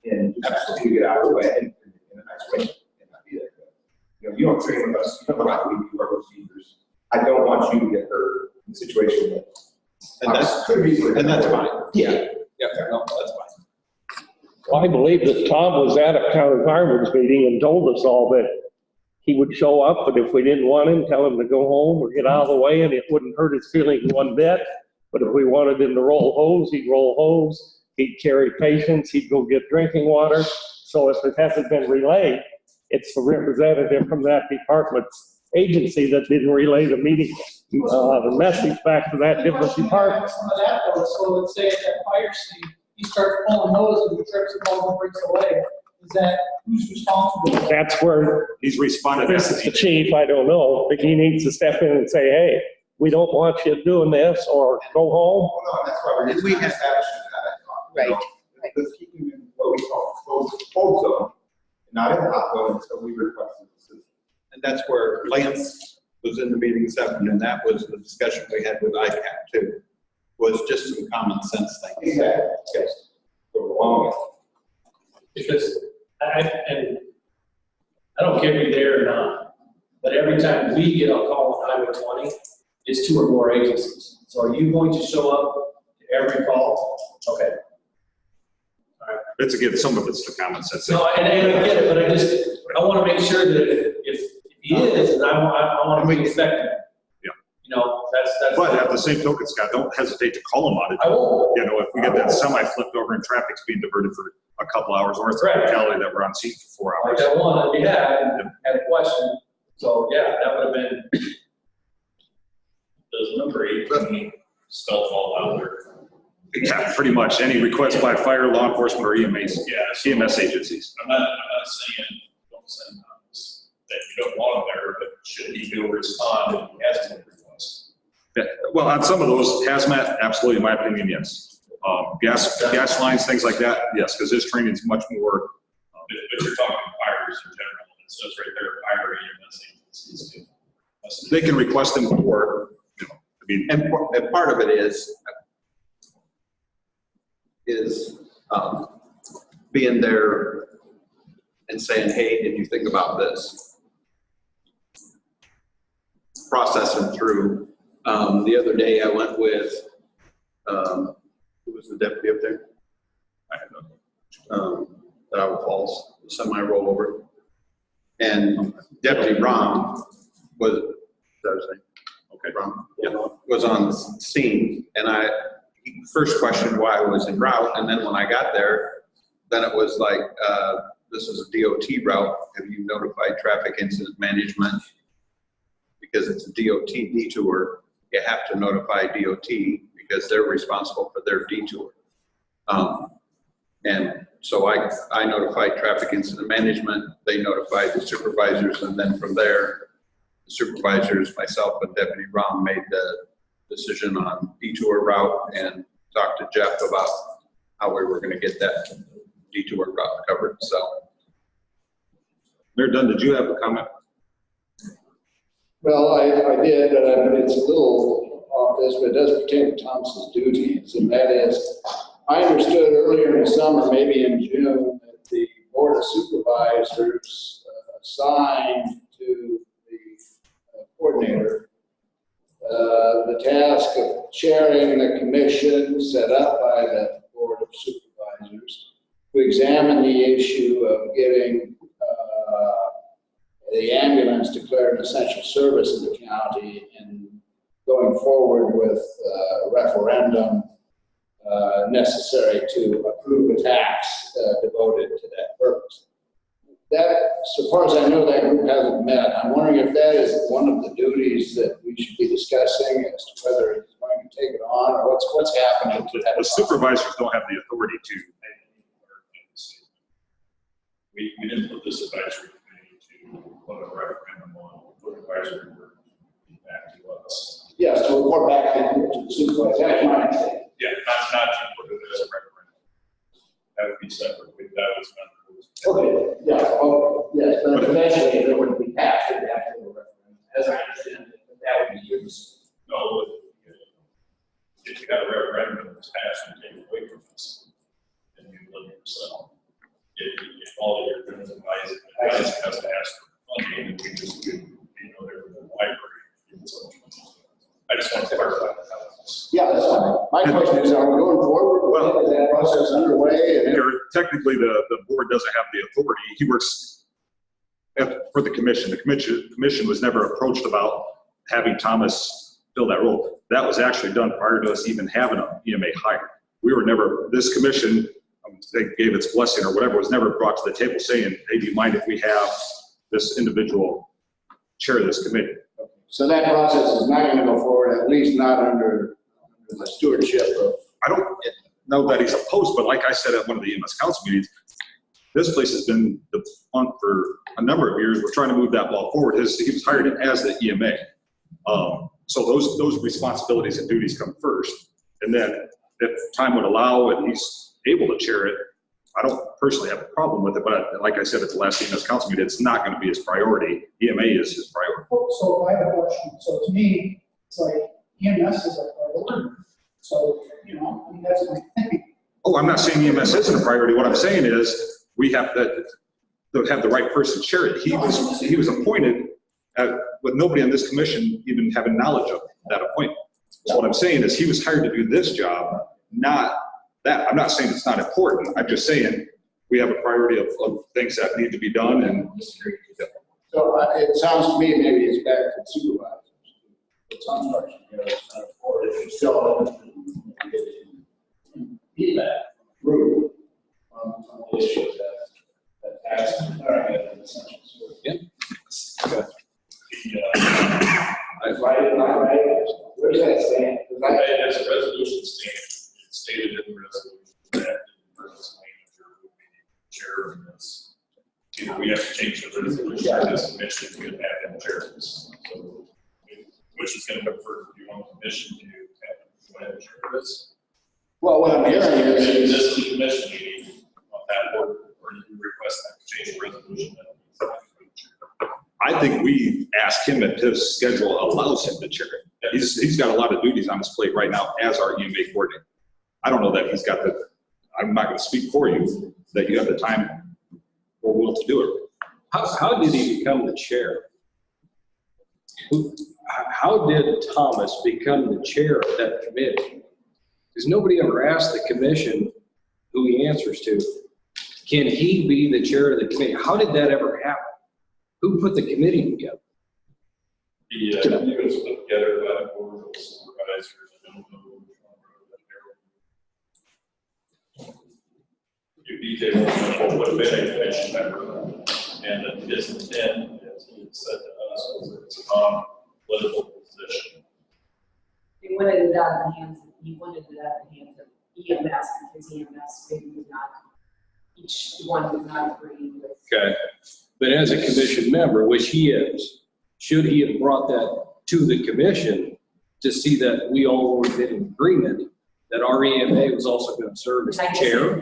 and absolutely get out of the way in a nice way and not be that. You don't train with us. You don't know how we do our procedures. I don't want you to get hurt in a situation that. And that's fine. Yeah. Yeah, no, that's fine. Well, I believe that Tom was at a county fireman's meeting and told us all that he would show up, but if we didn't want him, tell him to go home or get out of the way, and it wouldn't hurt his feelings one bit. But if we wanted him to roll hose, he'd roll hose. He'd carry patients. He'd go get drinking water. So if it hasn't been relayed, it's the representative from that department's agency that didn't relay the meeting, the message back to that different department. Some of that though, so let's say at that fire scene, he starts pulling hose and he trips and falls and breaks a leg. Is that, who's responsible? That's where he's responded. This is the chief, I don't know, but he needs to step in and say, hey, we don't want you doing this, or go home. Well, no, that's why we have established that. Right. Let's keep him in what we call cold zone, not in the hot zone until we request it. And that's where Lance was in the meeting this afternoon, and that was the discussion we had with ICAP too, was just some common sense things. Exactly, yes. Go along with it. Because, and I don't care if you're there or not, but every time we get a call on Highway 20, it's 2 or more agencies. So are you going to show up to every call? Okay. All right. It's again, some of it's the common sense. No, and I get it, but I want to make sure that if He is, and I want to be effective. Yeah. You know, that's. But at the same token, Scott, don't hesitate to call them on it. I won't. You know, if we get that semi flipped over and traffic's being diverted for a couple hours, or it's a locality that we're on scene for 4 hours. Like that one that we had a question, so yeah, that would have been. Does number 18 spell all out there? Yeah, pretty much. Any request by fire, law enforcement, or EMS, EMS agencies. I'm not saying don't send notice that you don't want him there, but should he go respond if he has a request? Yeah, well, on some of those, hazmat, absolutely, in my opinion, yes. Gas lines, things like that, yes, because this training is much more. But you're talking fires in general. It says right there, fire EMS agencies. They can request them for, you know, I mean. And part of it is being there and saying, hey, did you think about this? Processing through. The other day I went with, who was the deputy up there? I don't know. Iowa Falls, semi-rollover. And Deputy Rom was, that was his name? Okay, Rom, yeah, was on the scene. And he first questioned why I was en route. And then when I got there, then it was like, this is a DOT route. Have you notified traffic incident management? Because it's a DOT detour, you have to notify DOT because they're responsible for their detour. And so I notified traffic incident management, they notified the supervisors, and then from there, the supervisors, myself and Deputy Rom made the decision on detour route and talked to Jeff about how we were gonna get that detour route covered, so. Mayor Dunn, did you have a comment? Well, I did, but it's a little off this, but it does pertain to Thomas's duties, and that is, I understood earlier in the summer, maybe in June, that the Board of Supervisors assigned to the coordinator the task of chairing the commission set up by the Board of Supervisors to examine the issue of getting the ambulance declared an essential service in the county and going forward with a referendum necessary to approve a tax devoted to that purpose. That, so far as I know, that group hasn't met. I'm wondering if that is one of the duties that we should be discussing as to whether it's going to take it on or what's happening to that. The supervisors don't have the authority to. We didn't put this advisory committee to put a referendum on, put advisory work back to us. Yes, to report back to the supervisor. That's my understanding. Yeah, not to put it as a referendum. That would be separate. That was not. Okay, yeah, oh, yes, but eventually if it would be passed, it would have to go referendum. As I understand it, but that would be used. No, if you got a referendum that's passed and taken away from us, then you live yourself. If all you're doing is advising has to ask for funding, and we just, they're in the library. I just want to clarify that. Yeah, that's fine. My question is, are we going forward? Well, is that process underway? And technically, the board doesn't have the authority. He works for the commission. The commission was never approached about having Thomas fill that role. That was actually done prior to us even having an EMA hired. We were never, this commission, they gave its blessing or whatever, was never brought to the table saying, hey, do you mind if we have this individual chair this committee? So that process is not going to go forward, at least not under the stewardship of. I don't know that he's opposed, but like I said at one of the EMS council meetings, this place has been the fun for a number of years. We're trying to move that ball forward. He was hired as the EMA. So those responsibilities and duties come first. And then if time would allow and he's able to chair it, I don't personally have a problem with it, but like I said at the last EMS council meeting, it's not going to be his priority. EMA is his priority. So I have a question. So to me, it's like EMS is a priority. So, I mean, that's my thinking. Oh, I'm not saying EMS isn't a priority. What I'm saying is we have to have the right person chair it. He was appointed with nobody on this commission even having knowledge of that appointment. So what I'm saying is he was hired to do this job, not that. I'm not saying it's not important. I'm just saying we have a priority of things that need to be done. And So it sounds to me maybe it's back to supervisors. Put some structure together, it's not for it, it's show and get feedback, group on the issues that tax and essential service. Yep. Where's that stand? As a resolution stands, it's stated in the resolution that the emergency manager will be chair of this. Either we have to change the resolution or this commission could have him chair this. So, which is going to come first? Do you want the commission to have him chair this? Well, what I'm hearing is. This is the commission meeting on that board, or you request that to change the resolution. I think we asked him if his schedule allows him to chair it. He's got a lot of duties on his plate right now as our EMA coordinator. I don't know that he's got the, I'm not going to speak for you, that you have the time or will to do it. How did he become the chair? How did Thomas become the chair of that committee? Because nobody ever asked the commission who he answers to. Can he be the chair of the committee? How did that ever happen? Who put the committee together? The committee was put together by the board of supervisors. I don't know which one. You detail what would have been a commission member, and his intent, as he had said to us, was that it's a non-political position. He wanted it out of the hands of EMS, because EMS maybe would not, each one would not agree with. Okay. But as a commission member, which he is, should he have brought that to the commission to see that we all were in agreement that our EMA was also going to serve as the chair?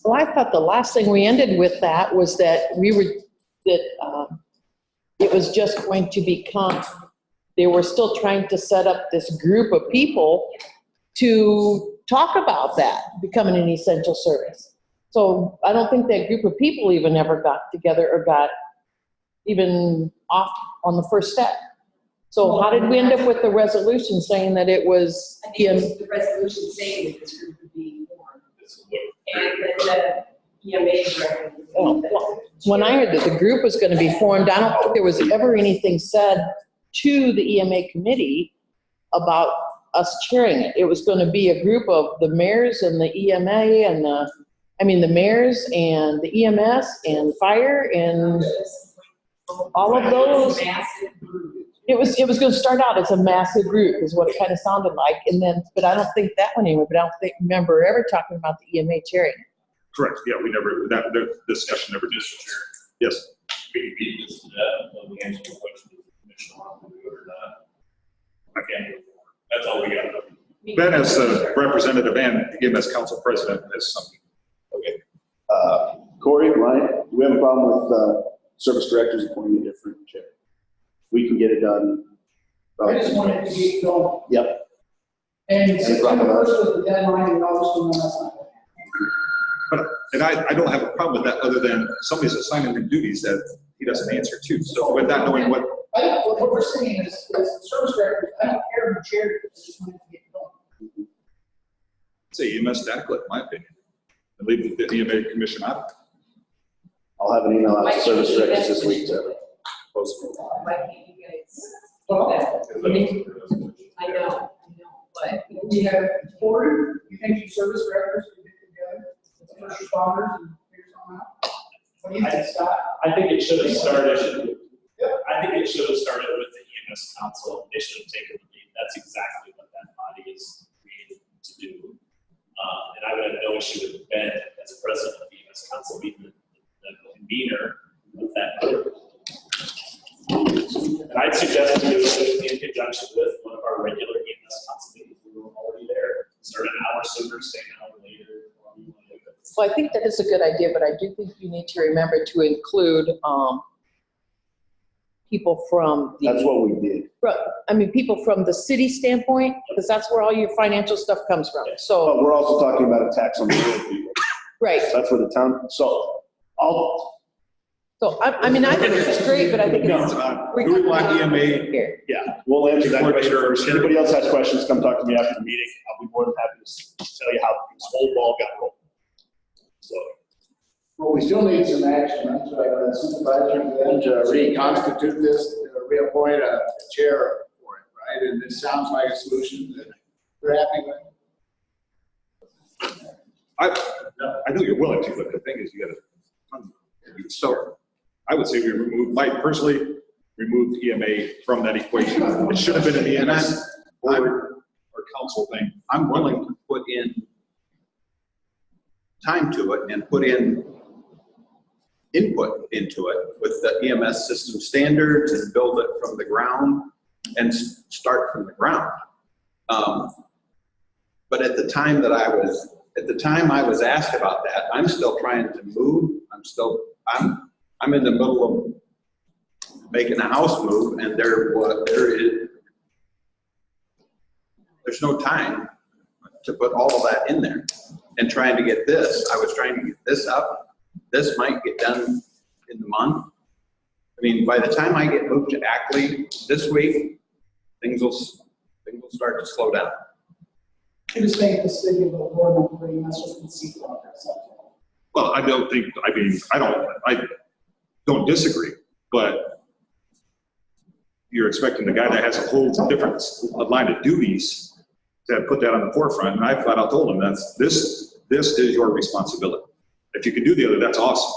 Well, I thought the last thing we ended with that was that it was just going to become, they were still trying to set up this group of people to talk about that, becoming an essential service. So I don't think that group of people even ever got together or got even off on the first step. So how did we end up with the resolution saying that it was? I think it was the resolution saying that this group would be formed. And that the EMA director. Well, when I heard that the group was going to be formed, I don't think there was ever anything said to the EMA committee about us chairing it. It was going to be a group of the mayors and the EMA and the mayors and the EMS and fire and all of those. It was going to start out as a massive group is what it kind of sounded like. And then, but I don't think that went anywhere, but I don't remember ever talking about the EMA chairing it. Correct. Yeah, we never, the discussion never did. Yes. We beat this to death, when we answer the question, if the commission wants to do it or not. I can't do it. That's all we got. Ben, as a representative and EMS council president, has something. Okay. Corey, Ryan, do we have a problem with service directors appointing a different chair? We can get it done. I just wanted to get going. Yep. And September 1st was the deadline, and obviously that's not. And I don't have a problem with that, other than somebody's assigning him duties that he doesn't answer to. So with not knowing what. What we're saying is service directors, I don't care who chairs it, I just want to get going. Say EMS static, in my opinion, and leave the EMA commission out. I'll have an email out to service directors this week to post it. Why can't you guys? I know, but we have four, you think you service directors can get together, with the first responders and figure something out? What do you think, Scott? I think it should have started. I think it should have started with the EMS council. They should have taken the lead. That's exactly what that body is created to do. And I would have no issue with Ben as president of the EMS council being the convener of that group. And I'd suggest to do it in conjunction with one of our regular EMS council meetings. We were already there. Start an hour sooner, stay an hour later. Well, I think that is a good idea, but I do think you need to remember to include people from the. That's what we did. People from the city standpoint, because that's where all your financial stuff comes from. So. But we're also talking about a tax on the real people. Right. So that's where the town. So I think it's great, but I think do we want EMA here? Yeah, we'll answer that question first. If anybody else has questions, come talk to me after the meeting. I'll be more than happy to tell you how this whole ball got rolled. So. we still need some action, that's why Supervisor, then to reconstitute this, reappoint a chair for it, right? And this sounds like a solution that we're happy with. I know you're willing to, but the thing is, you gotta, so I would say we remove, I personally removed EMA from that equation. It should have been an EMS or council thing. I'm willing to put in time to it and put in input into it with the EMS system standards and build it from the ground and start from the ground. But at the time that I was asked about that, I'm still trying to move. I'm in the middle of making a house move, and there's no time to put all of that in there. And trying to get this, I was trying to get this up. This might get done in the month. I mean, by the time I get moved to Ackley this week, things will start to slow down. You're saying the city of Eldora, that's just the seat progress. Well, I don't disagree, but you're expecting the guy that has a whole different line of duties to put that on the forefront, and I flat out told him this is your responsibility. If you can do the other, that's awesome.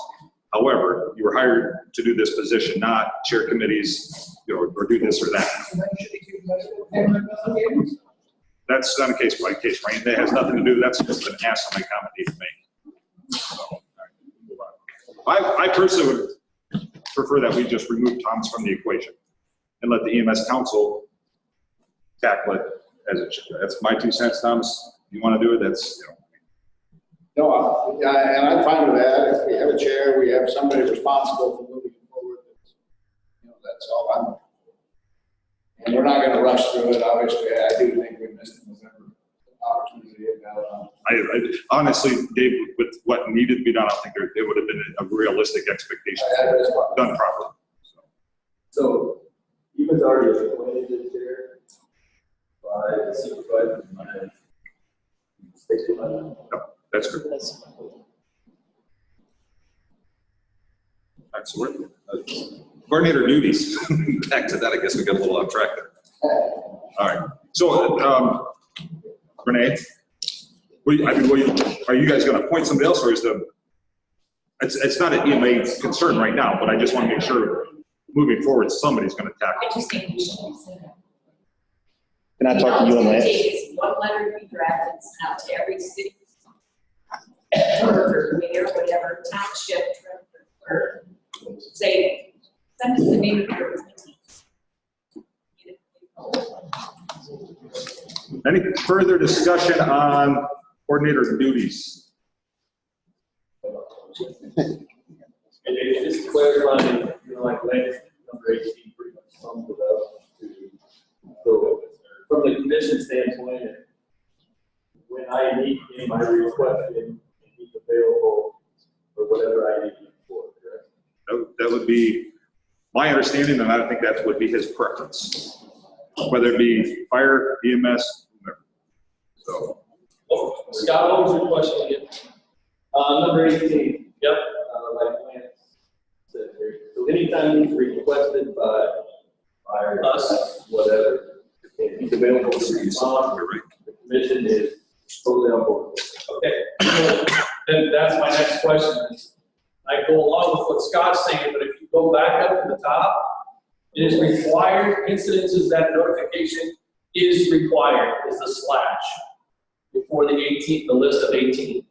However, you were hired to do this position, not chair committees, or do this or that. That's on a case by case, right? That has nothing to do. That's just an ask somebody comment need to make. So, I personally would prefer that we just remove Thomas from the equation and let the EMS council tackle it as it should. That's my 2 cents, Thomas. You want to do it? That's, No, and I'm fine with that. If we have a chair, we have somebody responsible for moving forward. That's all I'm. And we're not going to rush through it. Obviously, I do think we missed the November opportunity. I honestly, Dave, with what needed to be done, I think it would have been a realistic expectation done properly. So he was already appointed as chair by the supervisor. No, that's good. Excellent. Coordinator duties. Back to that, I guess we got a little off track there. All right. So, Renee, are you guys going to appoint somebody else, or is it's not an EMA concern right now, but I just want to make sure moving forward, somebody's going to tackle it. I just think we should consider. Can I talk to you on that? It's one letter to be drafted, and sent out to every city, or mayor, whatever, township, or say, send us the name of your. Any further discussion on coordinator duties? And it's just clarifying, like last number 18 pretty much sums it up to, so from the commission standpoint, when I need him, I request him, and he's available for whatever I need him for, correct? That would be my understanding, and I think that would be his preference, whether it be fire, EMS, whatever. So, Scott, what was your question again? Number 18. Yep. Like Lance said here. So anytime he's requested by us, whatever, if he's available to respond, the commission is totally on board. Okay. Then that's my next question. I go along with what Scott's saying, but if you go back up to the top, it is required, incidences that notification is required, is the slash before the 18, the list of 18.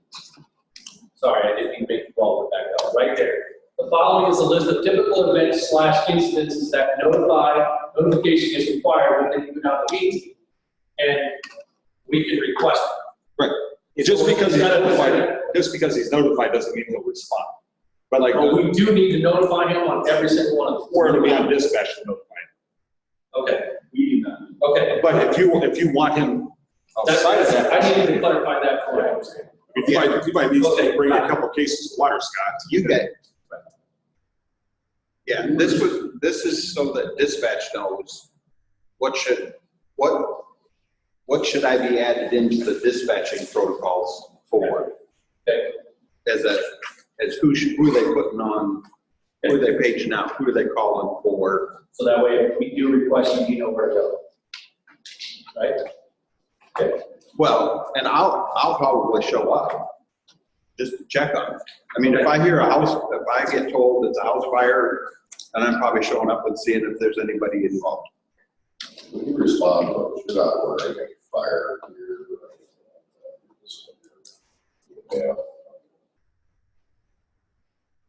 Sorry, I didn't even make the ball back up, right there. The following is a list of typical events / incidences that notification is required within the amount of 18. And we can request it. Right. Just because he's notified doesn't mean he'll respond. But like, we do need to notify him on every single one of them. Or it'll be on dispatch to notify him. Okay. We do not. Okay. But if you want him outside of that, I need to clarify that for what I understand. You might need to bring a couple cases of water, Scott. You get it. Yeah, this is so that dispatch knows what should I be added into the dispatching protocols for, Okay. as who are they putting on, who are they paging out, who are they calling for? So that way, if we do request you, you know where to go. Right? Okay. Well, and I'll probably show up just to check on it. I mean, if I hear a house, if I get told it's a house fire, then I'm probably showing up and seeing if there's anybody involved. When you respond, you're not worrying any fire here. Yeah.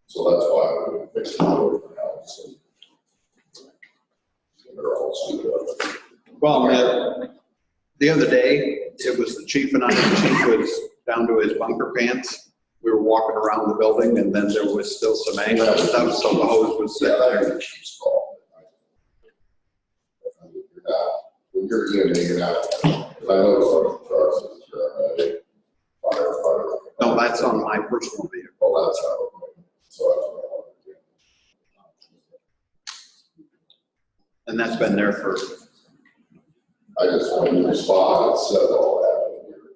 So that's why we fix it over the house. And they're all suited up. Well, the other day, it was the chief and I, the chief was down to his bunker pants. We were walking around the building and then there was still some anger stuff, so the hose was sitting there. The chief's fault. You're not, when you're in, you're not, I know some trucks, you're a firefighter. No, that's on my personal vehicle. Well, that's how, so that's what I want to do. And that's been there for. I just, when you respond, it says all that in here.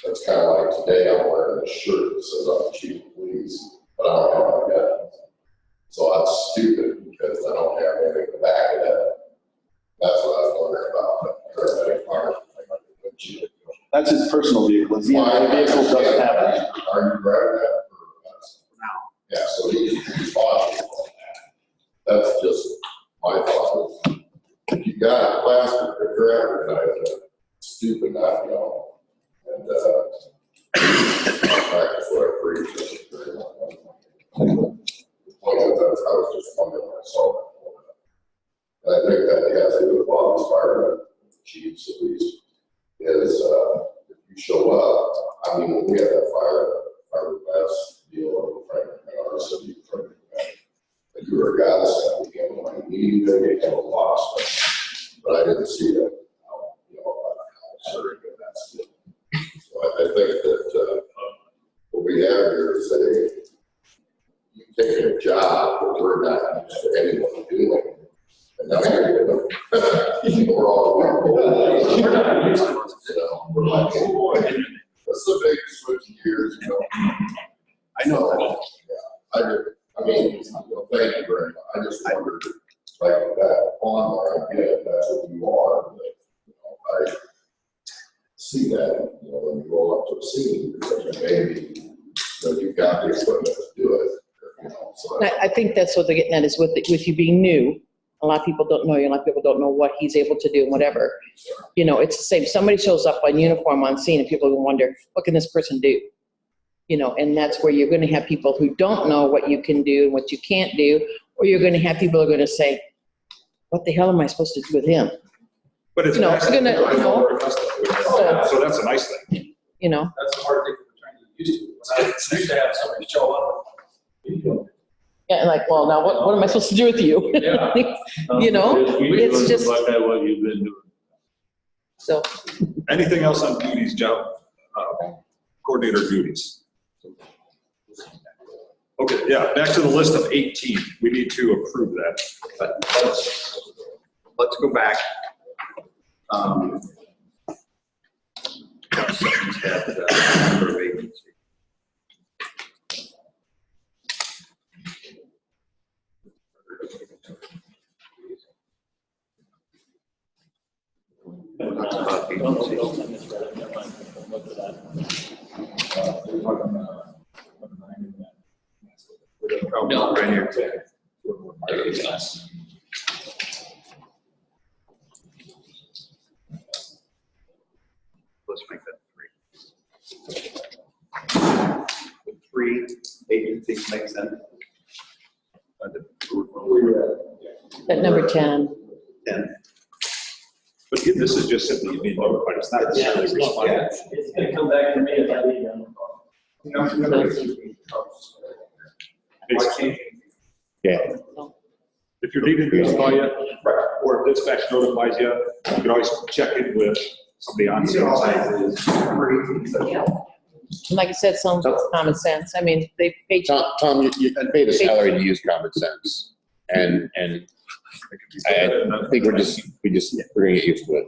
That's kind of like today, I'm wearing a shirt that says I'm chief of police, but I don't have my gun. So that's stupid because I don't have anything to back it up. That's what I was wondering about, the paramedic part. That's his personal vehicle. His vehicle doesn't have it. Are you driving that for us? Now. Yeah, so he's responsible on that. That's just my thought. If you got a plastic or you're advertising, stupid not to know. And practice what I preach. The point is, I was just wondering when I saw that. And I think that has to do with Bob's firemen, chiefs at least, is if you show up, I mean, when we had that fire pass deal in our city, and you were a godsend, we came when I needed it, we came a lost, but I didn't see that. You know, I'm sure that's it. So I think that what we have here is you take a job that we're not used to anyone doing. And now you're doing it. We're all we're not used to it. So we're like, oh boy, that's the big switch gears, you know. I know that. Yeah, I mean, thank you very much. I just wondered, like that on there, I get that's what you are, but you know, I see that, you know, when you roll up to a scene, because maybe you've got the equipment to do it. You know, so I think that's what they're getting at is with you being new. A lot of people don't know you, a lot of people don't know what he's able to do and whatever. You know, it's the same. Somebody shows up in uniform on scene and people will wonder, what can this person do? You know, and that's where you're going to have people who don't know what you can do and what you can't do, or you're going to have people who are going to say, what the hell am I supposed to do with him? But it's, you know, it's going to, you know, so that's a nice thing. You know. That's the hard thing we're trying to get used to. It's used to have somebody show up. Yeah, like, well, now what am I supposed to do with you? Yeah. You know, it's just. What you've been doing. So. Anything else on duties, job, coordinator duties? Okay, yeah, back to the list of 18. We need to approve that. But let's go back. Someone's had number of vacancies. Talks about vacancies. No. Right here. There it is. Let's make that 3. 3 agencies make sense. At number 10. 10. But again, this is just simply being notified. It's not necessarily responding. Yeah, it's going to come back to me if I need them. Yeah. If you're needed to notify you, or if dispatch notifies you, you can always check in with somebody on scene. And like I said, sounds common sense. I mean, they paid you. Tom, you paid a salary to use common sense. And I think we're gonna get used to it.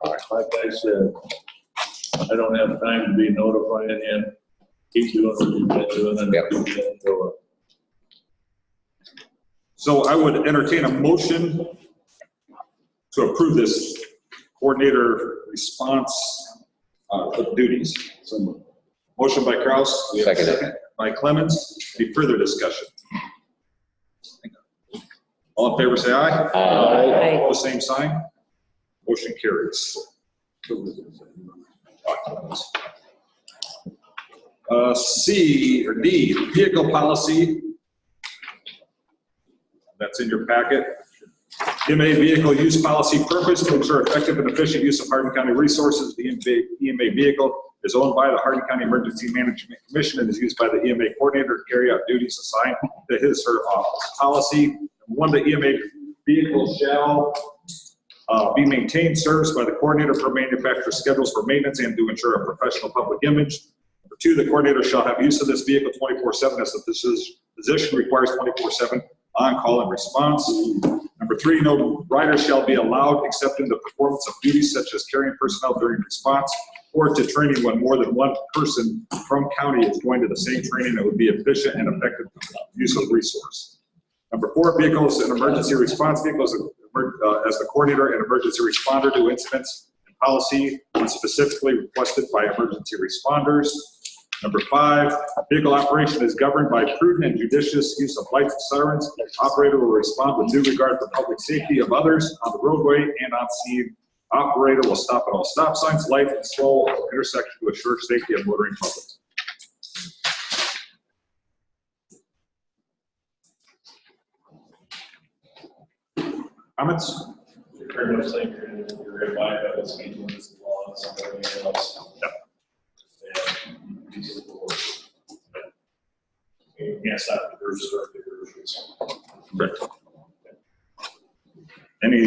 Like I said, I don't have time to be notifying him. Keep doing what you've been doing and Yep. keep it going. So I would entertain a motion to approve this coordinator response duties. So motion by Kraus. We have a Second. By Clemens. Any further discussion? All in favor, say aye. Aye. Opposed, same sign. Motion carries. C or D, vehicle policy. That's in your packet. EMA vehicle use policy purpose to ensure effective and efficient use of Hardin County resources. The EMA vehicle is owned by the Hardin County Emergency Management Commission and is used by the EMA coordinator to carry out duties assigned to his or her office. Policy, one, the EMA vehicle shall be maintained, serviced by the coordinator per manufacturer schedules for maintenance and to ensure a professional public image. Number two, the coordinator shall have use of this vehicle 24/7 as the position requires 24/7 on-call and response. Number three, no rider shall be allowed except in the performance of duties such as carrying personnel during response or to training when more than one person from county is going to the same training that would be efficient and effective use of resource. Number four, vehicles and emergency response vehicles as the coordinator and emergency responder to incidents and policy when specifically requested by emergency responders. Number five, vehicle operation is governed by prudent and judicious use of lights and sirens. Operator will respond with due regard for public safety of others on the roadway and on scene. Operator will stop at all stop signs, light, and slow intersection to assure safety of motoring public. Comments? You're pretty much saying you're in line by the speed limits and laws and everything else. Yep. And these are the rules. You can't stop the diversions or diversions. Right. Any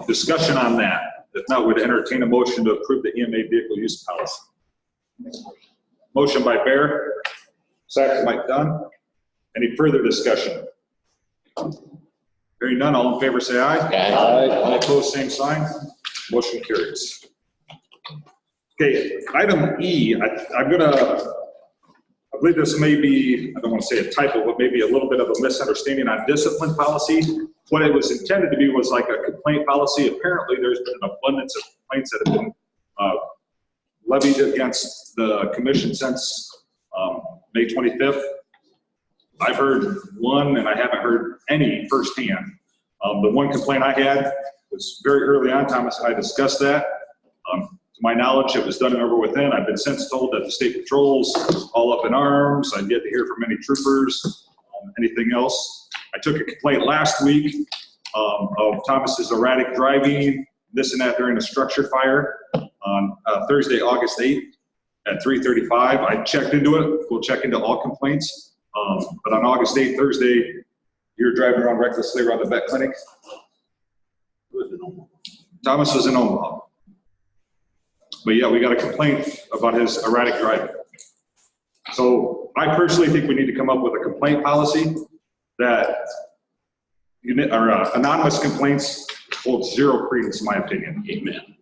discussion on that? If not, would entertain a motion to approve the EMA vehicle use policy. Motion by Bear. Second by Dunn. Any further discussion? Hearing none, all in favor say aye. Aye. All opposed, same sign. Motion carries. Okay, item E, I believe this may be, I don't want to say a typo, but maybe a little bit of a misunderstanding on discipline policy. What it was intended to be was like a complaint policy. Apparently, there's been an abundance of complaints that have been levied against the commission since May 25th. I've heard one, and I haven't heard any firsthand. The one complaint I had was very early on. Thomas and I discussed that. To my knowledge, it was done and over within. I've been since told that the state patrol's all up in arms. I've yet to hear from any troopers, anything else. I took a complaint last week of Thomas's erratic driving, this and that during a structure fire on Thursday, August 8th at 3:35. I checked into it. We'll check into all complaints. But on August 8th, Thursday, you were driving around recklessly around the vet clinic. Thomas was in Omaha. But yeah, we got a complaint about his erratic driving. So I personally think we need to come up with a complaint policy that anonymous complaints hold zero credence, in my opinion. Amen.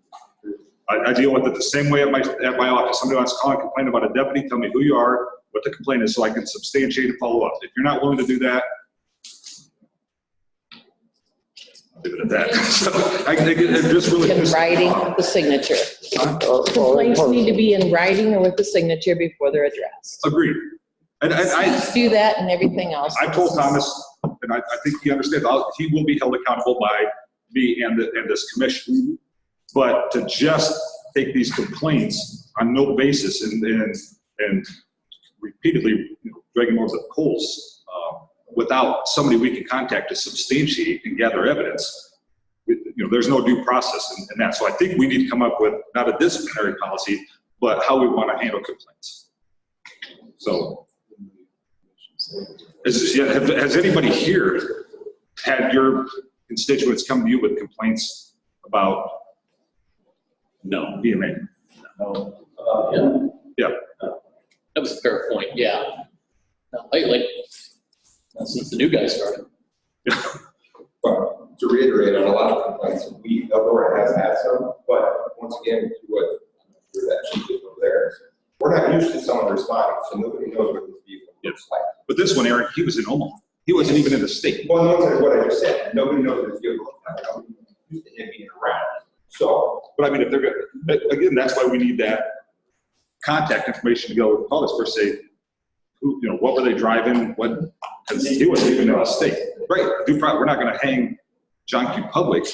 I deal with it the same way at my office. Somebody wants to call and complain about a deputy, tell me who you are, what the complaint is, so I can substantiate and follow up. If you're not willing to do that, I'll leave it at that. So I think it just really In writing with the signature. Complaints need to be in writing or with the signature before they're addressed. Agreed. And I do that and everything else. I told Thomas, and I think he understands, he will be held accountable by me and this commission. But to just take these complaints on no basis and repeatedly dragging them over the coals without somebody we can contact to substantiate and gather evidence, there's no due process in that. So I think we need to come up with not a disciplinary policy, but how we want to handle complaints. So has anybody here had your constituents come to you with complaints about EMA? No. Yeah. That was a fair point, yeah. Not lately, not since the new guy started. But to reiterate on a lot of complaints, Eldora has had some, but once again, to what that chief did over there, we're we're not used to someone responding, so nobody knows what this vehicle looks like. But this one, Eric, he was in Omaha. He wasn't even in the state. Well, no, that's what I just said. Nobody knows what this vehicle looks like. Nobody used to him being around. So, But I mean, if they're gonna, again, that's why we need that contact information to go call this person, say, who, you know, what were they driving, what, because he wasn't even in the state. Right, we're not gonna hang John Q. Public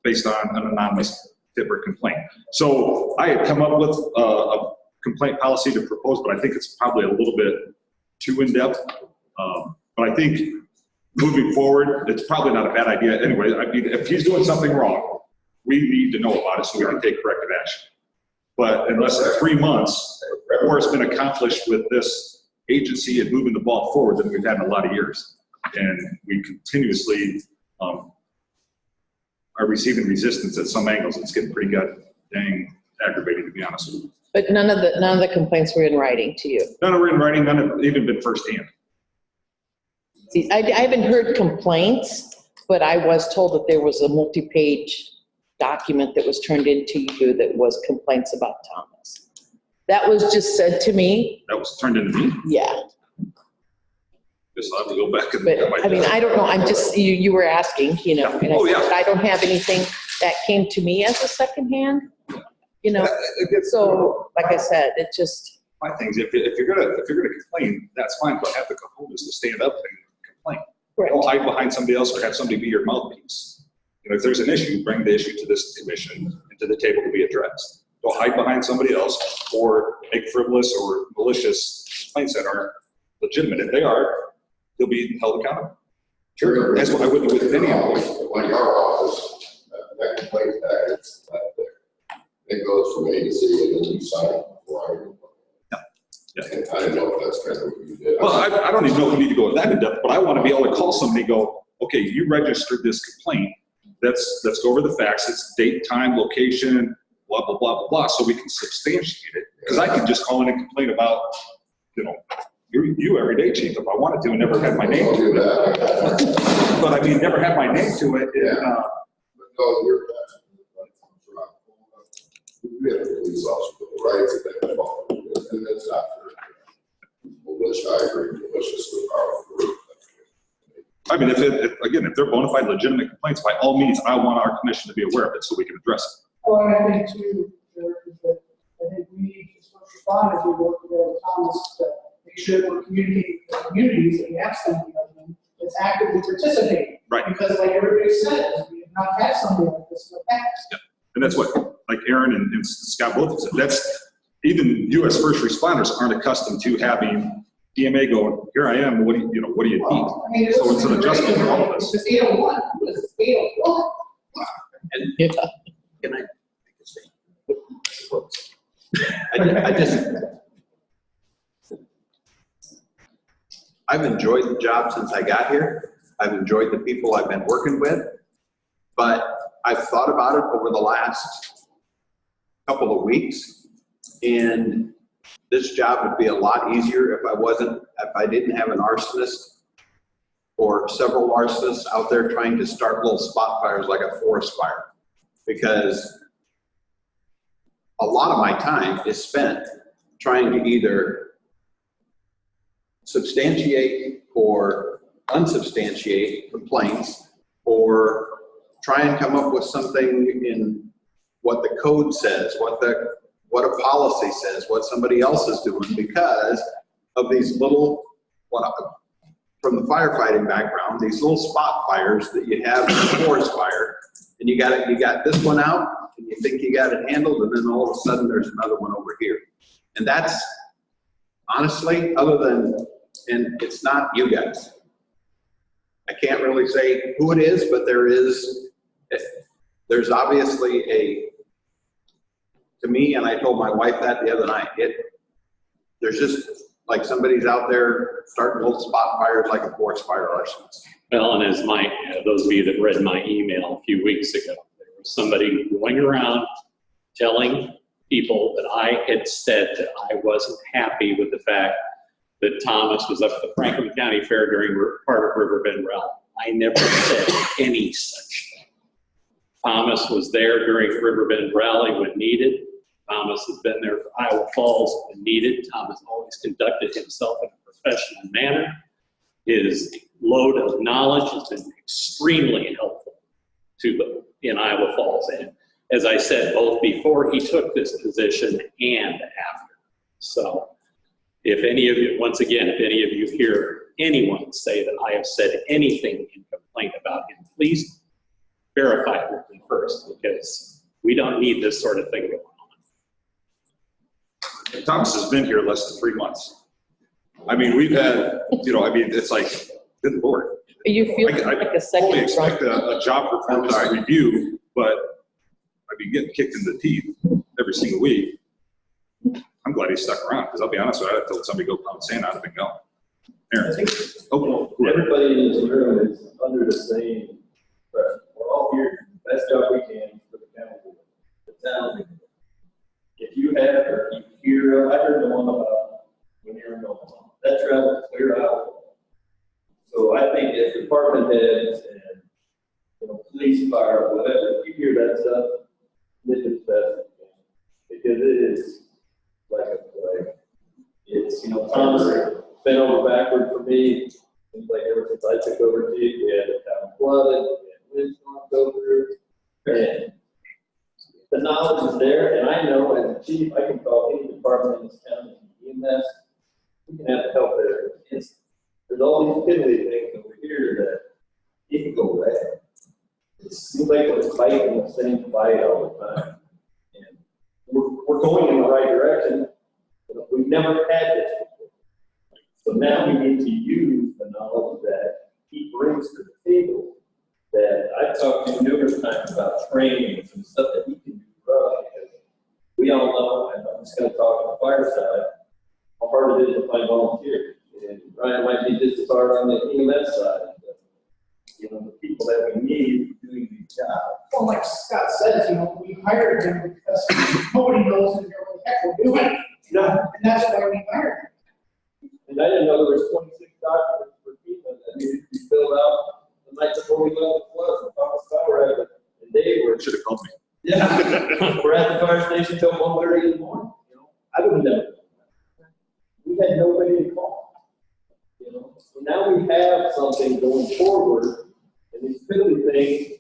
based on an anonymous tip or complaint. So I had come up with a complaint policy to propose, but I think it's probably a little bit too in-depth. But I think moving forward, it's probably not a bad idea. Anyway, I mean, if he's doing something wrong, we need to know about it so we can take corrective action. But in less than 3 months, more has been accomplished with this agency and moving the ball forward than we've had in a lot of years. And we continuously are receiving resistance at some angles. It's getting pretty dang aggravating, to be honest with you. But none of the complaints were in writing to you? None were in writing, none have even been firsthand. See, I haven't heard complaints, but I was told that there was a multi-page document that was turned into you that was complaints about Thomas. That was just said to me. That was turned into me? Yeah. Guess I'll have to go back and. But, I mean, I don't know, I'm just, you were asking, you know, and I said, I don't have anything that came to me as a secondhand, you know, so, like I said, it just. My thing is, if you're gonna complain, that's fine, but have the cojones to stand up and complain. Correct. Don't hide behind somebody else or have somebody be your mouthpiece. You know, if there's an issue, bring the issue to this commission and to the table to be addressed. Don't hide behind somebody else or make frivolous or malicious complaints that aren't legitimate. If they are, they'll be held accountable. Sure, that's what I would do with any employee. When your office, that complaint package, it goes from A to Z and then you sign it before I go. Yeah. And I didn't know if that's kind of what you did. Well, I don't even know if we need to go that in depth, but I want to be able to call somebody and go, okay, you registered this complaint. Let's go over the facts. It's date, time, location, blah, blah, blah, blah, blah, so we can substantiate it. Because I can just call in and complain about, you know, you every day, chief, if I wanted to, and never had my name to it. But I mean, never had my name to it. Yeah. But no, you're we have a police officer with the rights of that involved, and that's not fair. Militia, I agree, malicious with powerful group. I mean, if they're bona fide legitimate complaints, by all means, I want our commission to be aware of it so we can address it. Well, and I think too, Eric, is that I think we need to first responders, we work together with Thomas to make sure we're communicating with the communities and we have somebody of them that's actively participating. Right. Because like everybody said, we have not had somebody like this in the past. Yeah. And that's what, like Aaron and Scott both said, that's, even U.S. first responders aren't accustomed to having EMA going, here I am, what do you need? I mean, So it's an adjustment for all of us. It's 801, it's 801. And Yeah. can I take a statement? I've enjoyed the job since I got here. I've enjoyed the people I've been working with, but I've thought about it over the last couple of weeks, and this job would be a lot easier if I didn't have an arsonist or several arsonists out there trying to start little spot fires like a forest fire. Because a lot of my time is spent trying to either substantiate or unsubstantiate complaints, or try and come up with something in what the code says, what a policy says, what somebody else is doing, because of these little, from the firefighting background, these little spot fires that you have in a forest fire, and you got this one out, and you think you got it handled, and then all of a sudden there's another one over here. And that's, honestly, and it's not you guys. I can't really say who it is, but there's obviously to me, and I told my wife that the other night, there's just like somebody's out there starting little spot fires like a forest fire arsonist. Well, and as those of you that read my email a few weeks ago, there was somebody going around telling people that I had said that I wasn't happy with the fact that Thomas was up at the Franklin County Fair during part of Riverbend Rally. I never said any such thing. Thomas was there during Riverbend Rally when needed. Thomas has been there for Iowa Falls when needed. Tom has always conducted himself in a professional manner. His load of knowledge has been extremely helpful to them in Iowa Falls. And as I said, both before he took this position and after. So if any of you, once again, if any of you hear anyone say that I have said anything in complaint about him, please verify it with me first, because we don't need this sort of thing going on. Thomas has been here less than 3 months. I mean, we've had, it's like, good Lord. You feel like a second. I fully expect a job performance review, but I'd be getting kicked in the teeth every single week. I'm glad he stuck around, because I'll be honest with you, I'd have told somebody to go pound sand out of it and go. Aaron. I think everybody in this room is under the same pressure. We're all here to do the best job we can for the county. The town. If you have, or you hear, I heard the one about when you're in Oklahoma, that travel clear out. So I think as department heads and police, fire, whatever, if you hear that stuff, this is best, because it is like a plague. It's, Thomas been over backward for me. Seems like ever since I took over chief, we had the town flooded, we had windstorms go through, and the knowledge is there. And I know as a chief, I can call any department in this county, EMS, we can have help there. There's all these piddly things over here that you can go away. It seems like we're fighting the same fight all the time. And we're going in the right direction. We've never had this before. So now we need to use the knowledge that he brings to the table, that I've talked to him numerous times about trainings and stuff that he can do for us, because we all know, and I'm just going to talk on the fire side, how hard it is to find volunteers. And Ryan might be just as hard on the EMS side. But, the people that we need doing these jobs. Well, like Scott says, we hired him because nobody knows what the heck we're doing. And that's why we hired him. And I didn't know there was 26 documents for people that needed to be filled out the night before we left the flood. And Thomas Sauer and Dave were. Should have called me. Yeah. We're at the fire station till 1:30 in the morning. I would have never done that. We had nobody to call. So now we have something going forward, and these piddly things,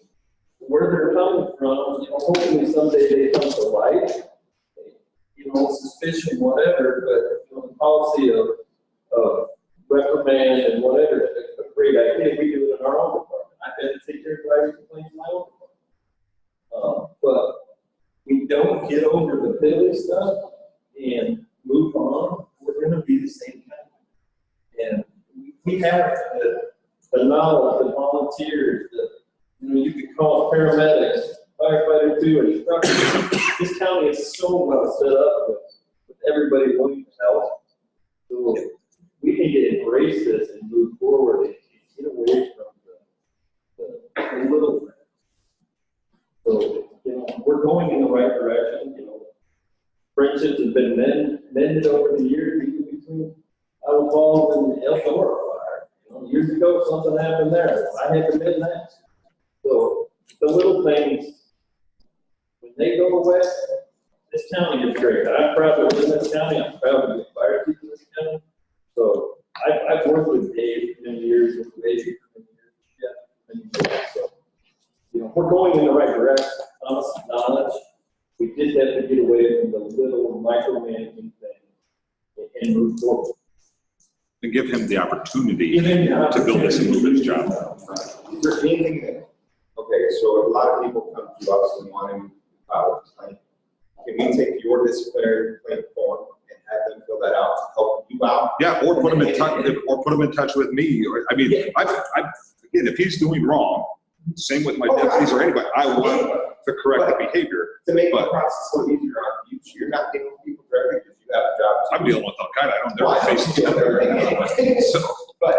where they're coming from, hopefully someday they come to light, suspicion, whatever, but the policy of reprimand and whatever is a great idea. We do it in our own department. I've had to take care of driving complaints in my own department. But we don't get over the piddly stuff and move on, we're going to be the same kind. And we have the knowledge, the volunteers, you could call paramedics, firefighter too, and instructors. This county is so well set up with everybody wanting to help. So we need to embrace this and move forward and get away from the little things. So, we're going in the right direction. Friendships have been mended over the years, even between Iowa Falls and Eldora fire. Years ago, something happened there. I had to mend that. So the little things, when they go away, this county is great. I'm proud to live in this county. I'm proud to be a fire chief in this county. So I've worked with Dave for many years, with Dave for many years. So, we're going in the right direction. Honest knowledge. We just have to get away from the little micromanaging thing and move forward. And give him the opportunity to build this and move his job. Is there anything that, okay, so a lot of people come to us and want to move power, right? Can we take your disciplinary complaint form and have them fill that out to help you out? Yeah, or put them in touch with me. Again, if he's doing wrong, same with my deputies or anybody, I want to correct the behavior. To make the process so easier on you, so you're not dealing with people directly because you have a job. I'm dealing with Al Qaeda. I don't dare face it. But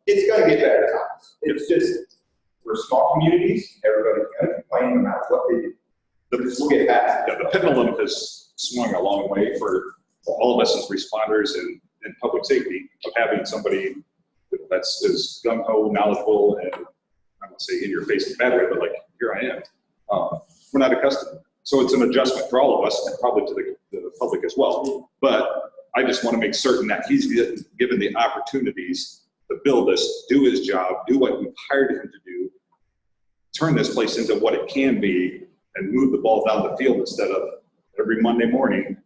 it's going to get better, Thomas. It's just, we're small communities. Everybody's going to complain no matter what they do. We'll get past it. The pendulum has swung a long way for all of us as responders and public safety, of having somebody that's as gung-ho, knowledgeable, and I won't say in your face in a bad way, but like, here I am. We're not accustomed So it's an adjustment for all of us, and probably to the public as well. But I just want to make certain that he's given the opportunities to build this, do his job, do what we've hired him to do, turn this place into what it can be, and move the ball down the field instead of every Monday morning